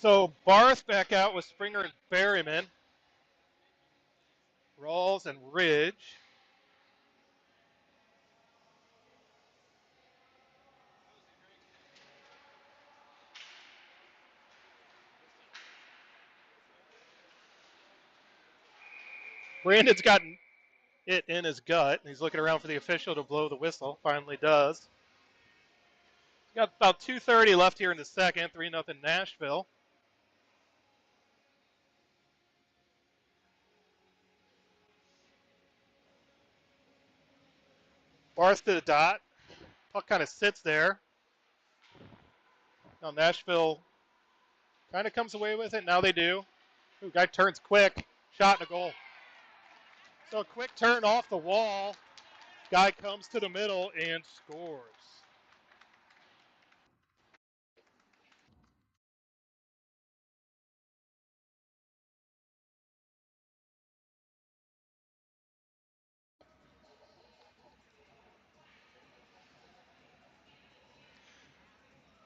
So Barth back out with Springer and Berryman. Rawls and Ridge. Brandon's gotten it in his gut. He's looking around for the official to blow the whistle. Finally does. Got about 2:30 left here in the second. 3-0 Nashville. Barth to the dot. Puck kind of sits there. Now Nashville kind of comes away with it. Now they do. Ooh, guy turns quick. Shot and a goal. So a quick turn off the wall. Guy comes to the middle and scores.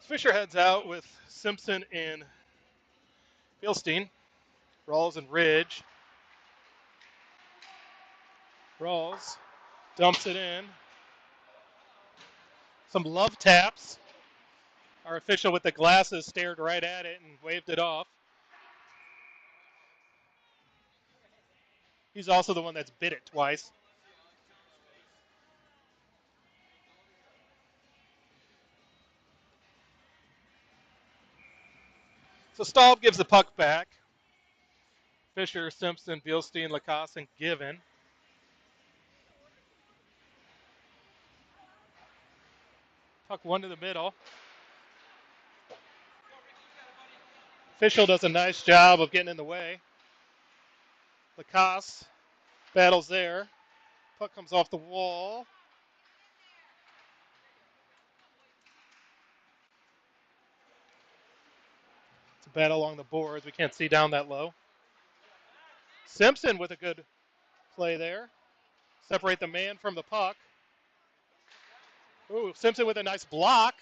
Fisher heads out with Simpson and Bilstein. Rawls and Ridge. Rawls dumps it in. Some love taps. Our official with the glasses stared right at it and waved it off. He's also the one that's bit it twice. So Staub gives the puck back. Fisher, Simpson, Bilstein, Lacoste, and Given. Puck one to the middle. Official does a nice job of getting in the way. Lacoste battles there. Puck comes off the wall. It's a battle along the boards. We can't see down that low. Simpson with a good play there. Separate the man from the puck. Ooh, Simpson with a nice block.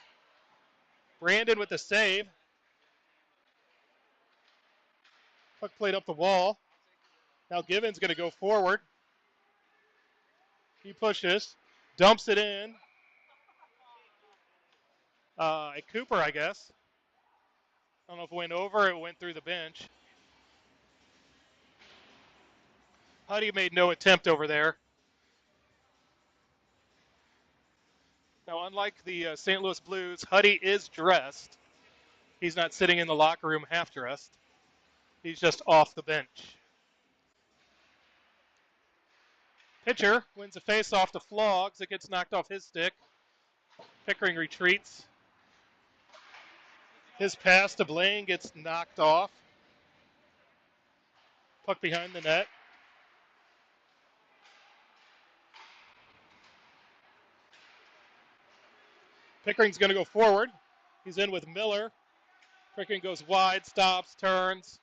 Brandon with the save. Puck played up the wall. Now Given's going to go forward. He pushes, dumps it in. Cooper, I guess. I don't know if it went over or it went through the bench. Huddy made no attempt over there. Now, unlike the St. Louis Blues, Huddy is dressed. He's not sitting in the locker room half dressed. He's just off the bench. Pitcher wins a face-off to Flogs. It gets knocked off his stick. Pickering retreats. His pass to Blaine gets knocked off. Puck behind the net. Pickering's going to go forward. He's in with Miller. Pickering goes wide, stops, turns.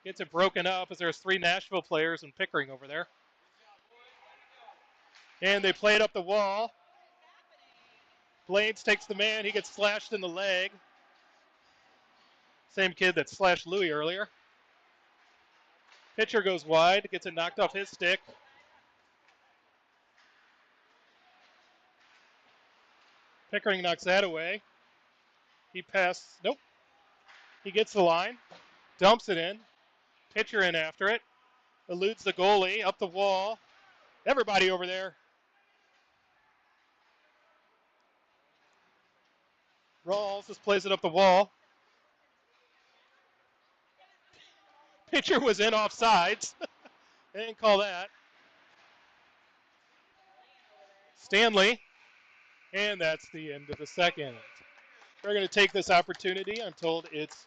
Gets it broken up as there's three Nashville players and Pickering over there. And they play it up the wall. Blades takes the man. He gets slashed in the leg. Same kid that slashed Louis earlier. Pitcher goes wide, gets it knocked off his stick. Pickering knocks that away. He passes. Nope. He gets the line. Dumps it in. Pitcher in after it. Eludes the goalie. Up the wall. Everybody over there. Rawls just plays it up the wall. Pitcher was in offsides. They didn't call that. Stanley. And that's the end of the second. We're going to take this opportunity. I'm told it's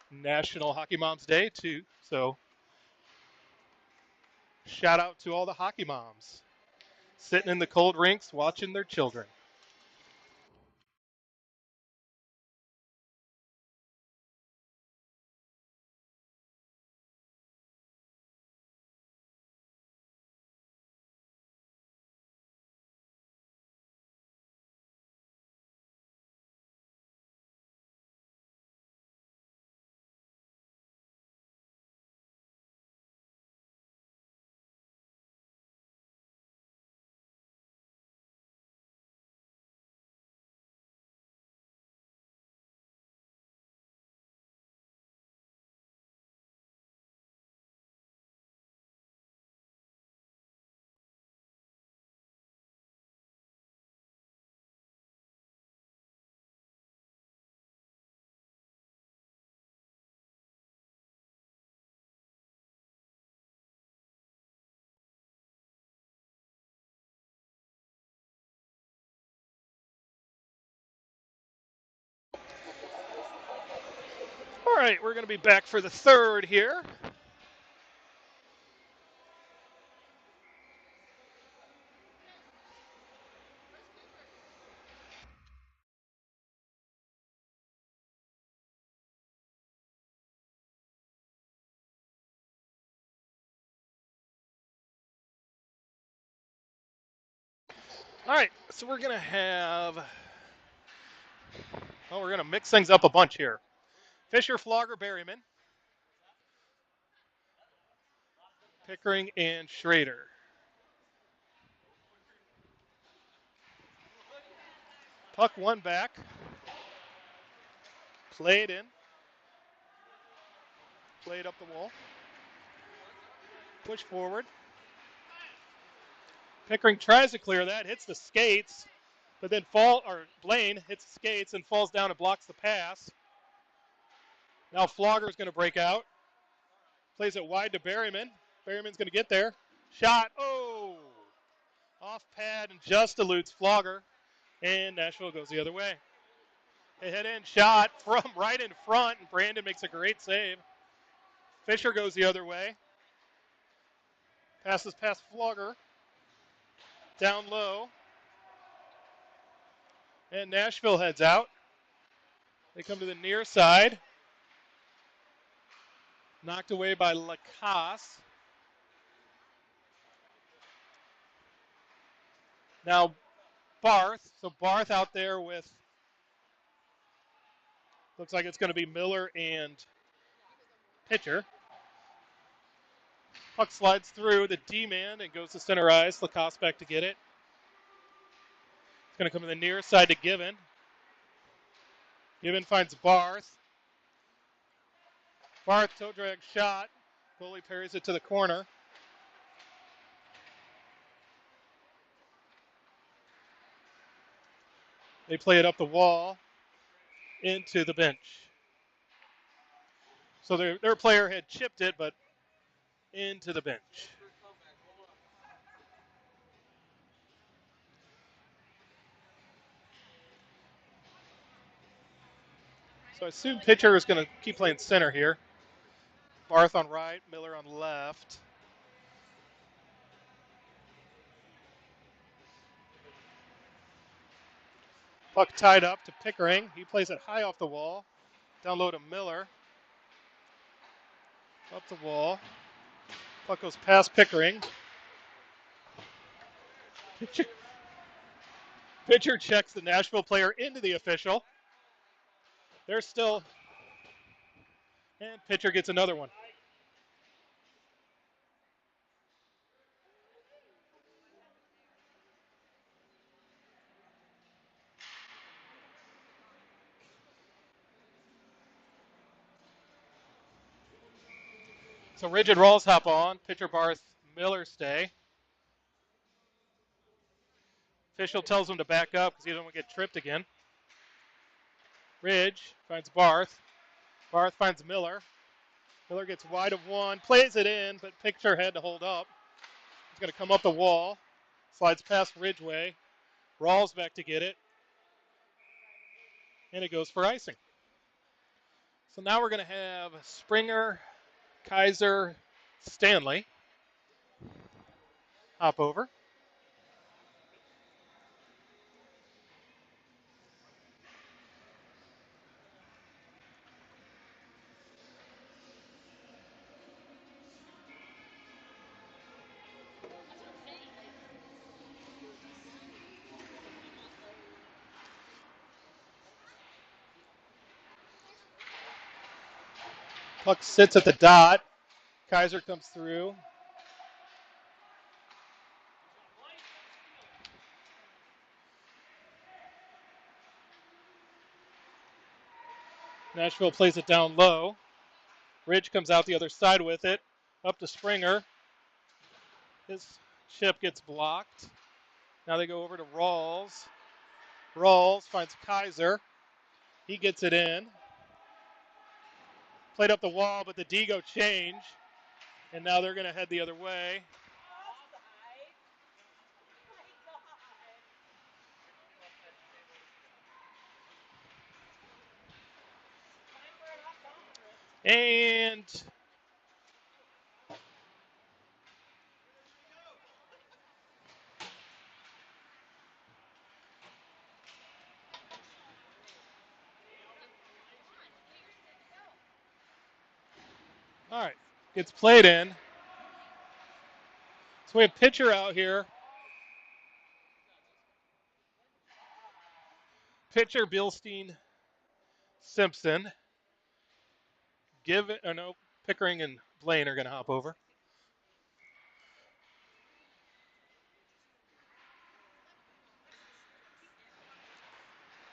National Hockey Moms Day, too. So, shout out to all the hockey moms sitting in the cold rinks watching their children. right, we're going to be back for the third here. All right, so we're going to mix things up a bunch here. Fisher, Flogger, Berryman, Pickering, and Schrader. Puck one back. Played in. Played up the wall. Push forward. Pickering tries to clear that, hits the skates, but then Blaine hits the skates and falls down and blocks the pass. Now Flogger's going to break out. Plays it wide to Berryman. Berryman's going to get there. Shot. Oh! Off pad and just eludes Flogger. And Nashville goes the other way. A head-in shot from right in front, and Brandon makes a great save. Fisher goes the other way. Passes past Flogger. Down low. And Nashville heads out. They come to the near side. Knocked away by Lacasse. Now Barth. So Barth out there with, looks like it's going to be Miller and Pitcher. Puck slides through the D-man and goes to center ice. Lacasse back to get it. It's going to come to the near side to Given. Given finds Barth. Barth toe drag shot. Goalie parries it to the corner. They play it up the wall into the bench. So their player had chipped it, but into the bench. So I assume pitcher is going to keep playing center here. Barth on right, Miller on left. Puck tied up to Pickering. He plays it high off the wall. Down low to Miller. Up the wall. Puck goes past Pickering. Pitcher checks the Nashville player into the official. They're still, and pitcher gets another one. So Rigid Rawls hop on. Pitcher Barth, Miller stay. Official tells him to back up because he doesn't want to get tripped again. Ridge finds Barth. Barth finds Miller. Miller gets wide of one, plays it in, but Pitcher had to hold up. He's going to come up the wall. Slides past Ridgeway. Rawls back to get it. And it goes for icing. So now we're going to have Springer, Kaiser, Stanley hop over. Puck sits at the dot. Kaiser comes through. Nashville plays it down low. Ridge comes out the other side with it. Up to Springer. His chip gets blocked. Now they go over to Rawls. Rawls finds Kaiser. He gets it in. Played up the wall, but the Digo change. And now they're going to head the other way. And all right, gets played in. So we have pitcher out here. Pitcher Bilstein Simpson. Give it, or no, Pickering and Blaine are going to hop over.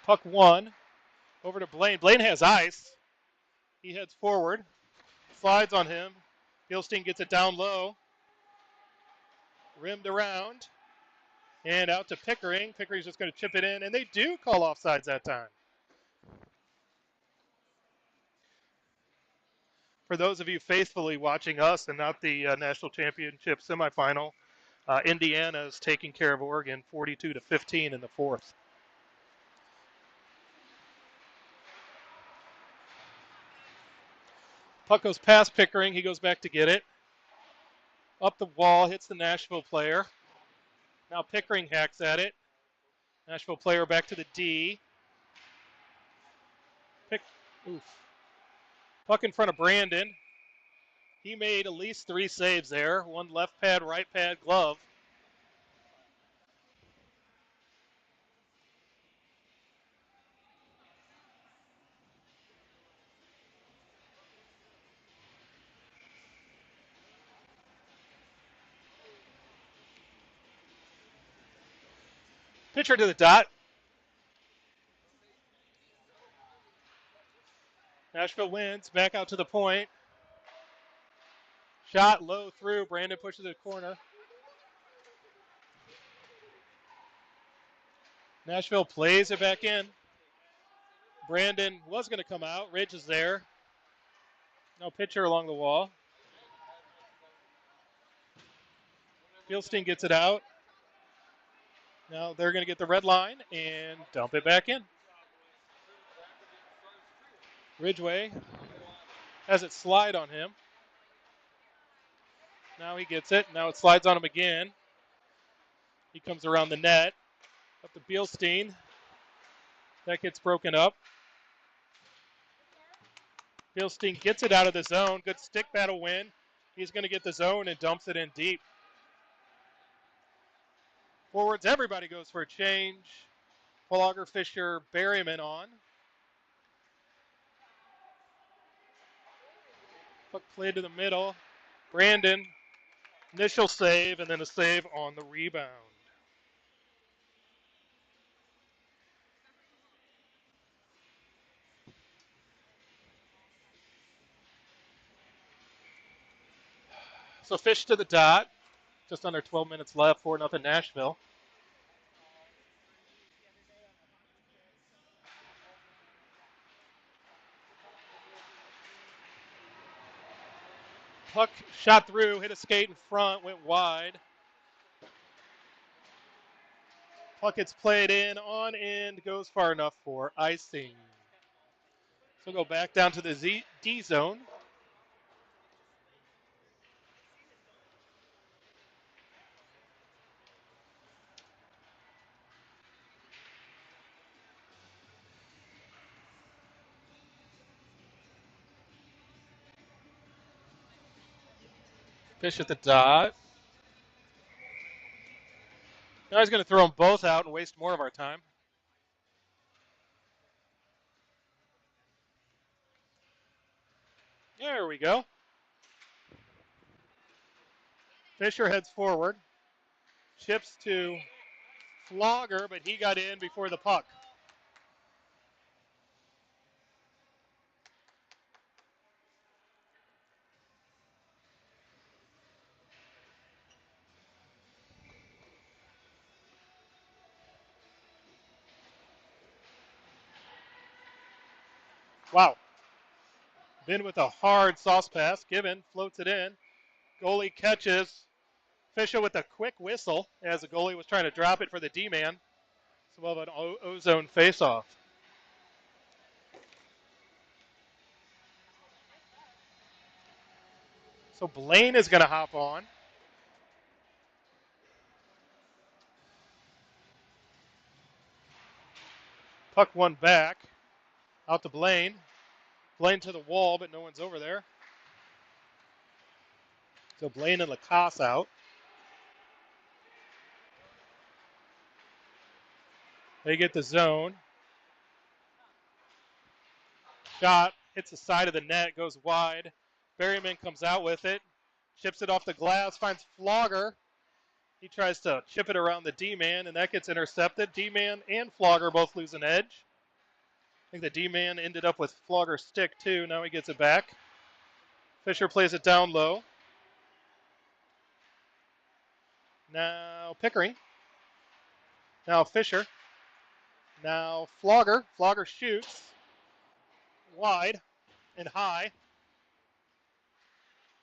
Puck 1 over to Blaine. Blaine has ice. He heads forward, slides on him. Bilstein gets it down low, rimmed around, and out to Pickering. Pickering's just going to chip it in, and they do call offsides that time. For those of you faithfully watching us and not the national championship semifinal, Indiana is taking care of Oregon 42-15 in the fourth. Puck goes past Pickering. He goes back to get it. Up the wall, hits the Nashville player. Now Pickering hacks at it. Nashville player back to the D. Oof. Puck in front of Brandon. He made at least 3 saves there. One left pad, right pad, glove. Pitcher to the dot. Nashville wins. Back out to the point. Shot low through. Brandon pushes it to the corner. Nashville plays it back in. Brandon was going to come out. Ridge is there. No pitcher along the wall. Bilstein gets it out. Now they're going to get the red line and dump it back in. Ridgway has it slide on him. Now he gets it. Now it slides on him again. He comes around the net. Up to Bilstein. That gets broken up. Bilstein gets it out of the zone. Good stick battle win. He's going to get the zone and dumps it in deep. Forwards, everybody goes for a change. Pologger, Fisher, Berryman on. Puck play to the middle. Brandon, initial save, and then a save on the rebound. So Fish to the dot. Just under 12 minutes left, 4-0 Nashville. Puck shot through, hit a skate in front, went wide. Puck gets played in, on end, goes far enough for icing. So go back down to the D zone. Fish at the dot. Now he's going to throw them both out and waste more of our time. There we go. Fisher heads forward. Chips to Flogger, but he got in before the puck. Wow. Then with a hard sauce pass, Given floats it in. Goalie catches. Fisher with a quick whistle as the goalie was trying to drop it for the D-man. So we'll have an O-zone face-off. So Blaine is going to hop on. Puck one back. Out to Blaine. Blaine to the wall, but no one's over there. So Blaine and Lacasse out. They get the zone. Shot hits the side of the net, goes wide. Berryman comes out with it. Chips it off the glass, finds Flogger. He tries to chip it around the D-man, and that gets intercepted. D-man and Flogger both lose an edge. I think the D-man ended up with Flogger's stick, too. Now he gets it back. Fisher plays it down low. Now Pickering. Now Fisher. Now Flogger. Flogger shoots. Wide and high.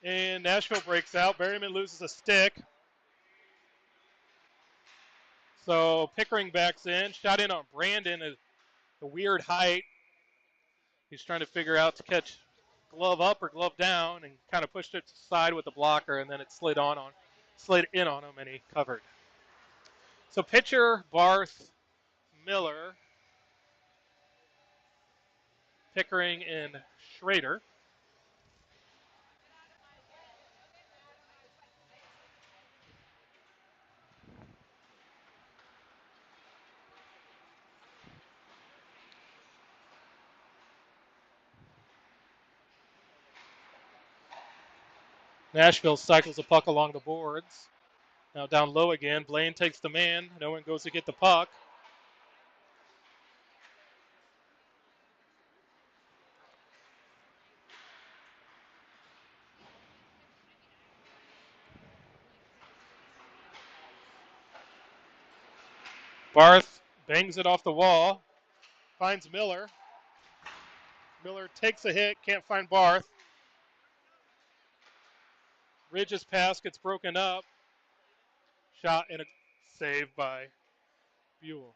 And Nashville breaks out. Berryman loses a stick. So Pickering backs in. Shot in on Brandon at a weird height. He's trying to figure out to catch glove up or glove down and kind of pushed it to the side with the blocker, and then it slid in on him, and he covered. So pitcher, Barth, Miller, Pickering, and Schrader. Nashville cycles the puck along the boards. Now down low again. Blaine takes the man. No one goes to get the puck. Barth bangs it off the wall. Finds Miller. Miller takes a hit. Can't find Barth. Ridge's pass gets broken up. Shot and a save by Buell.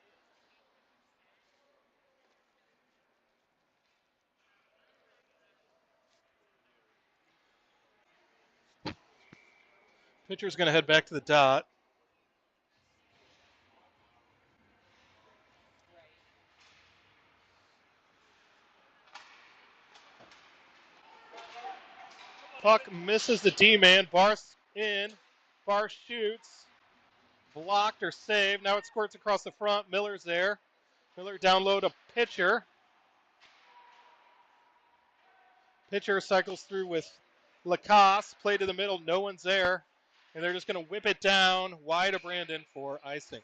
Pitcher's going to head back to the dot. Puck misses the D-man. Barth in. Barth shoots. Blocked or saved. Now it squirts across the front. Miller's there. Miller down low to pitcher. Pitcher cycles through with Lacasse. Play to the middle. No one's there. And they're just going to whip it down wide of Brandon for icing.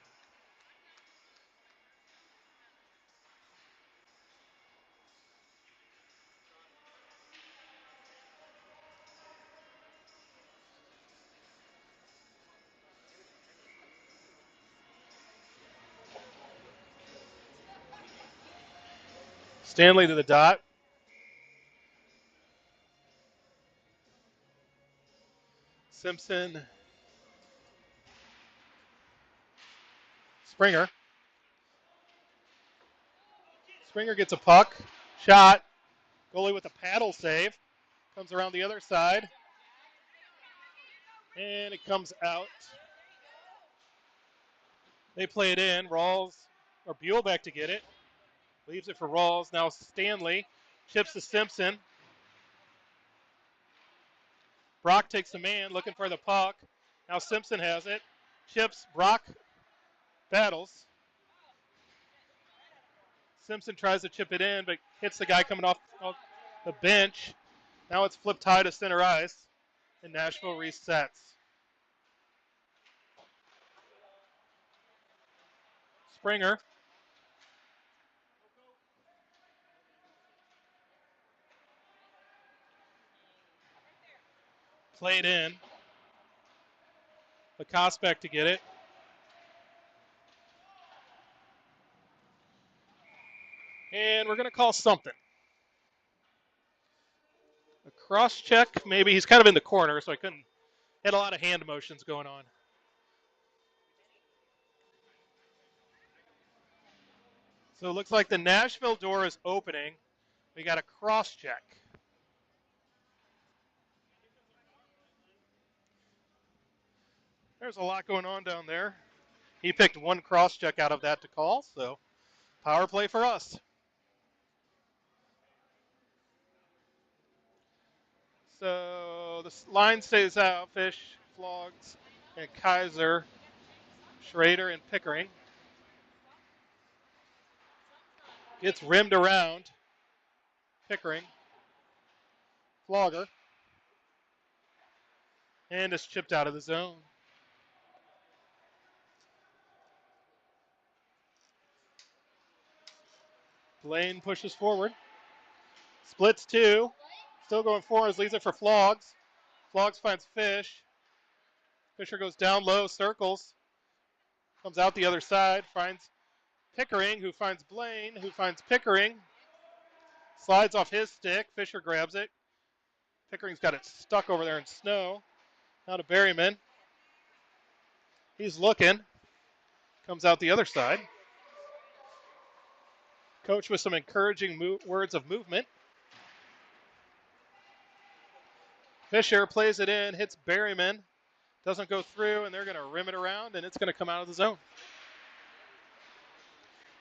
Stanley to the dot. Simpson. Springer. Springer gets a puck. Shot. Goalie with a paddle save. Comes around the other side. And it comes out. They play it in. Rawls or Buell back to get it. Leaves it for Rawls. Now Stanley chips to Simpson. Brock takes the man, looking for the puck. Now Simpson has it. Chips. Brock battles. Simpson tries to chip it in, but hits the guy coming off the bench. Now it's flipped high to center ice, and Nashville resets. Springer. Played in. Lacasse back to get it. And we're going to call something. A cross check, maybe. He's kind of in the corner, so I couldn't. Had a lot of hand motions going on. So it looks like the Nashville door is opening. We got a cross check. There's a lot going on down there. He picked one cross check out of that to call, so power play for us. So the line stays out. Fish, Flogs, and Kaiser, Schrader, and Pickering. Gets rimmed around. Pickering. Flogger. And it's chipped out of the zone. Blaine pushes forward. Splits two. Still going forward. Leaves it for Flogs. Flogs finds Fish. Fisher goes down low, circles. Comes out the other side. Finds Pickering, who finds Blaine, who finds Pickering. Slides off his stick. Fisher grabs it. Pickering's got it stuck over there in snow. Now to Berryman. He's looking. Comes out the other side. Coach with some encouraging words of movement. Fisher plays it in, hits Berryman. Doesn't go through, and they're going to rim it around, and it's going to come out of the zone.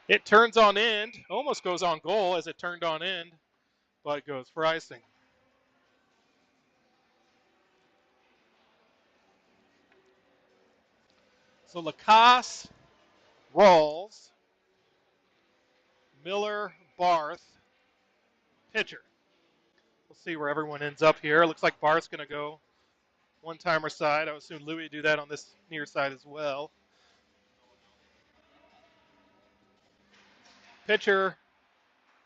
It turns on end. Almost goes on goal as it turned on end, but goes for icing. So Lacasse, Rawls, Miller, Barth, pitcher. We'll see where everyone ends up here. Looks like Barth's going to go one-timer side. I would assume Louis do that on this near side as well. Pitcher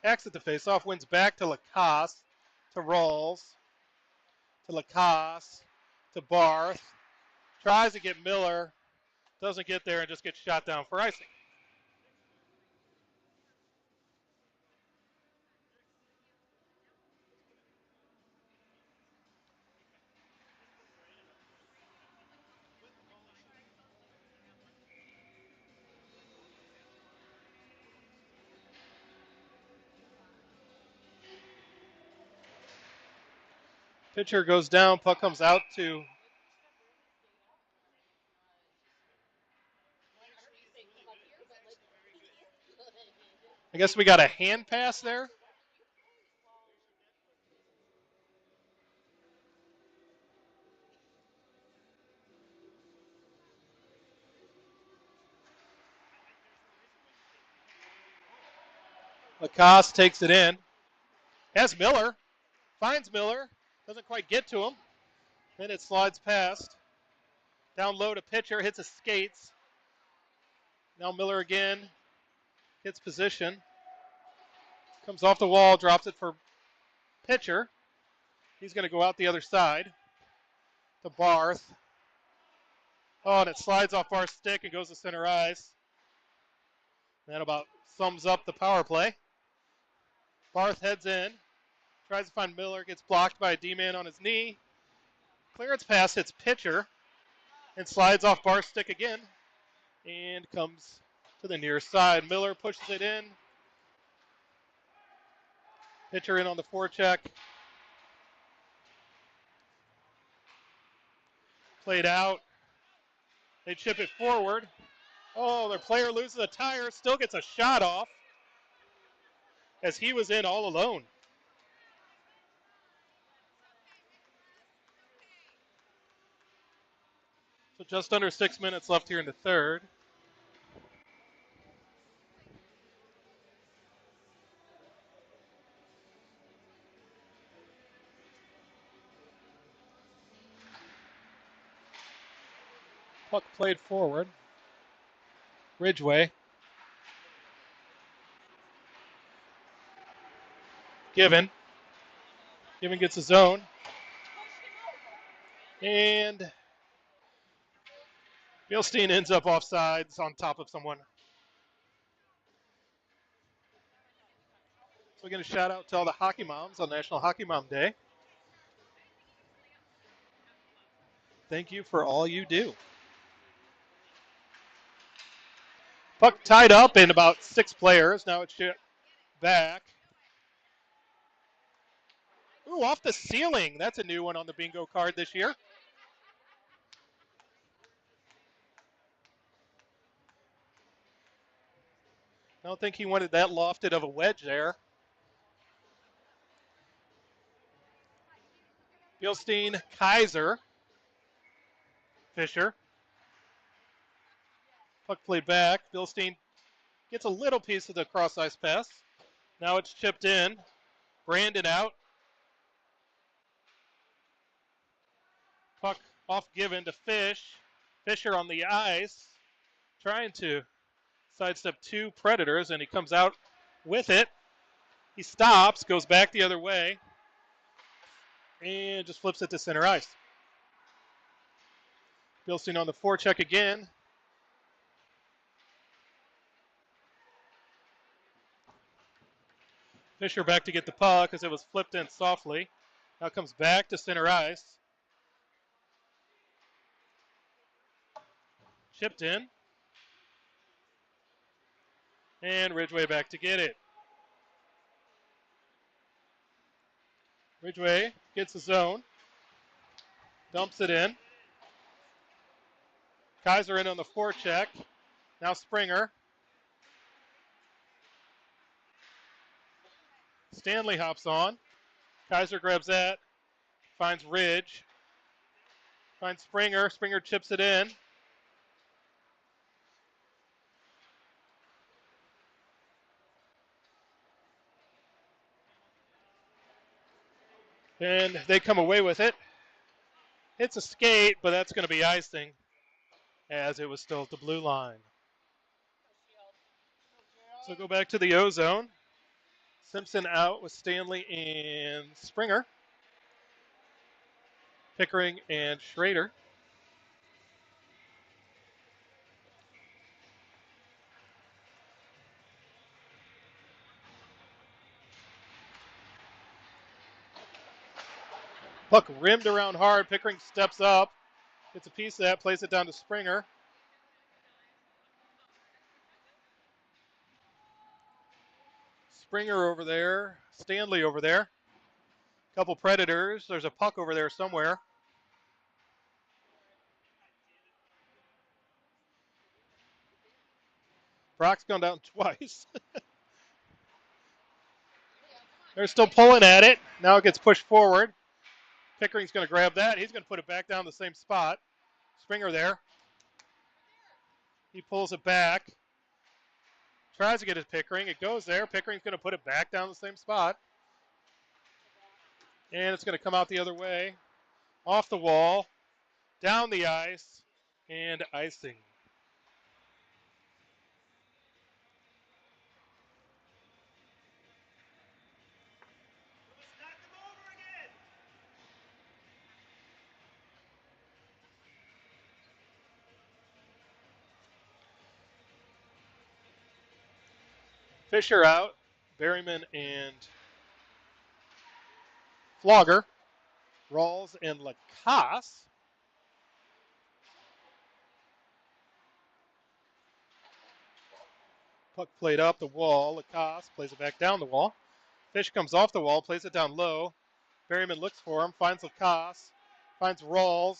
exit the faceoff, wins back to Lacasse, to Rawls, to Lacasse, to Barth. Tries to get Miller, doesn't get there, and just gets shot down for icing. Pitcher goes down, puck comes out to I guess we got a hand pass there. Lacasse takes it in. Has Miller. Finds Miller. Doesn't quite get to him. Then it slides past. Down low to pitcher. Hits his skates. Now Miller again. Hits position. Comes off the wall. Drops it for pitcher. He's going to go out the other side to Barth. Oh, and it slides off Barth's stick and goes to center ice. That about sums up the power play. Barth heads in. Tries to find Miller. Gets blocked by a D-man on his knee. Clearance pass hits pitcher and slides off Barth's stick again and comes to the near side. Miller pushes it in. Pitcher in on the forecheck. Played out. They chip it forward. Oh, their player loses a tire. Still gets a shot off as he was in all alone. So just under 6 minutes left here in the third. Puck played forward. Ridgway. Given. Given gets his own. And Bilstein ends up offsides on top of someone. So again, a shout out to all the hockey moms on National Hockey Mom Day. Thank you for all you do. Puck tied up in about 6 players. Now it's back. Ooh, off the ceiling. That's a new one on the bingo card this year. I don't think he wanted that lofted of a wedge there. Bilstein, Kaiser, Fisher. Puck played back. Bilstein gets a little piece of the cross-ice pass. Now it's chipped in. Brandon out. Puck off given to Fish. Fisher on the ice, trying to sidestep two Predators, and he comes out with it. He stops, goes back the other way, and just flips it to center ice. Bilstein on the forecheck again. Fisher back to get the puck as it was flipped in softly. Now comes back to center ice. Chipped in. And Ridgway back to get it. Ridgway gets the zone. Dumps it in. Kaiser in on the forecheck. Now Springer. Stanley hops on. Kaiser grabs that. Finds Ridge. Finds Springer. Springer chips it in. And they come away with it. It's a skate, but that's going to be icing as it was still at the blue line. So go back to the O zone. Simpson out with Stanley and Springer. Pickering and Schrader. Puck rimmed around hard. Pickering steps up. Gets a piece of that. Plays it down to Springer. Springer over there. Stanley over there. Couple Predators. There's a puck over there somewhere. Brock's gone down twice. They're still pulling at it. Now it gets pushed forward. Pickering's going to grab that. He's going to put it back down the same spot. Springer there. He pulls it back. Tries to get it Pickering. It goes there. Pickering's going to put it back down the same spot. And it's going to come out the other way. Off the wall. Down the ice. And icing. Fisher out. Berryman and Flogger. Rawls and Lacasse. Puck played up the wall. Lacasse plays it back down the wall. Fish comes off the wall, plays it down low. Berryman looks for him, finds Lacasse, finds Rawls.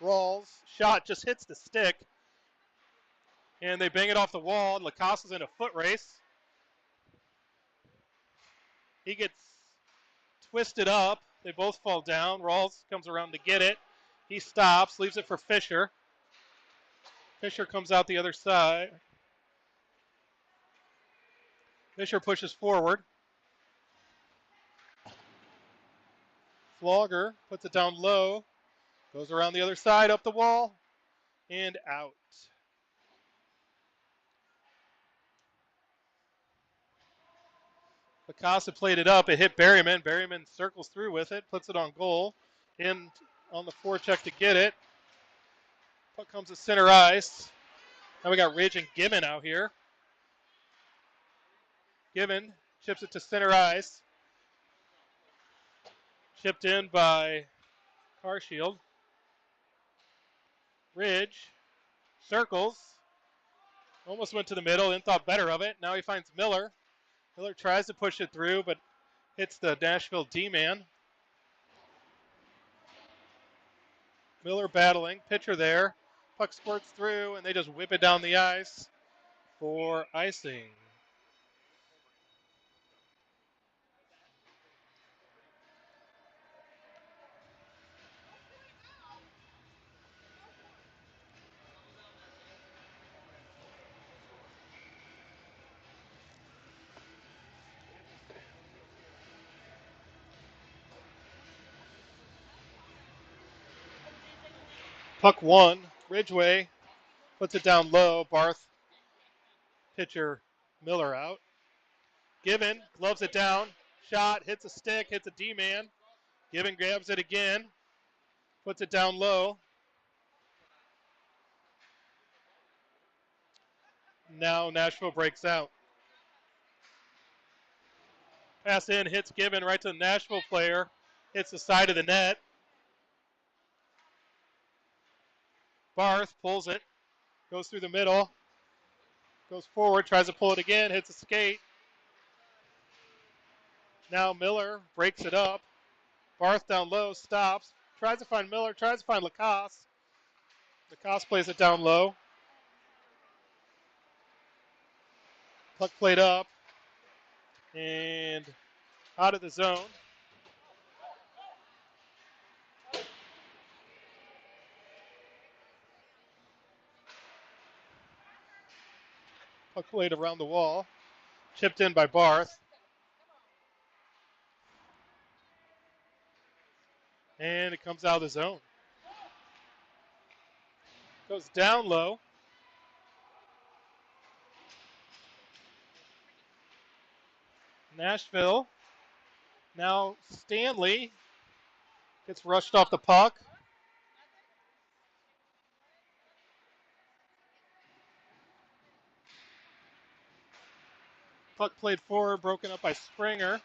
Rawls' shot just hits the stick. And they bang it off the wall, and Lacasse is in a foot race. He gets twisted up. They both fall down. Rawls comes around to get it. He stops, leaves it for Fisher. Fisher comes out the other side. Fisher pushes forward. Flogger puts it down low. Goes around the other side, up the wall, and out. Picasso played it up. It hit Berryman. Berryman circles through with it, puts it on goal. In on the forecheck to get it. Puck comes to center ice. Now we got Ridge and Gibbon out here. Gibbon chips it to center ice. Chipped in by Carshield. Ridge circles. Almost went to the middle and thought better of it. Now he finds Miller. Miller tries to push it through, but hits the Nashville D-man. Miller battling. Pitcher there. Puck squirts through, and they just whip it down the ice for icing. Puck one. Ridgeway puts it down low. Barth, pitcher Miller out. Given, gloves it down. Shot, hits a stick, hits a D-man. Given grabs it again. Puts it down low. Now Nashville breaks out. Pass in, hits Given right to the Nashville player. Hits the side of the net. Barth pulls it. Goes through the middle. Goes forward, tries to pull it again, hits a skate. Now Miller breaks it up. Barth down low, stops. Tries to find Miller, tries to find Lacoste. Lacoste plays it down low. Puck played up. And out of the zone. Puck played around the wall. Chipped in by Barth. And it comes out of the zone. Goes down low. Nashville. Now Stanley gets rushed off the puck. Puck played forward, broken up by Springer.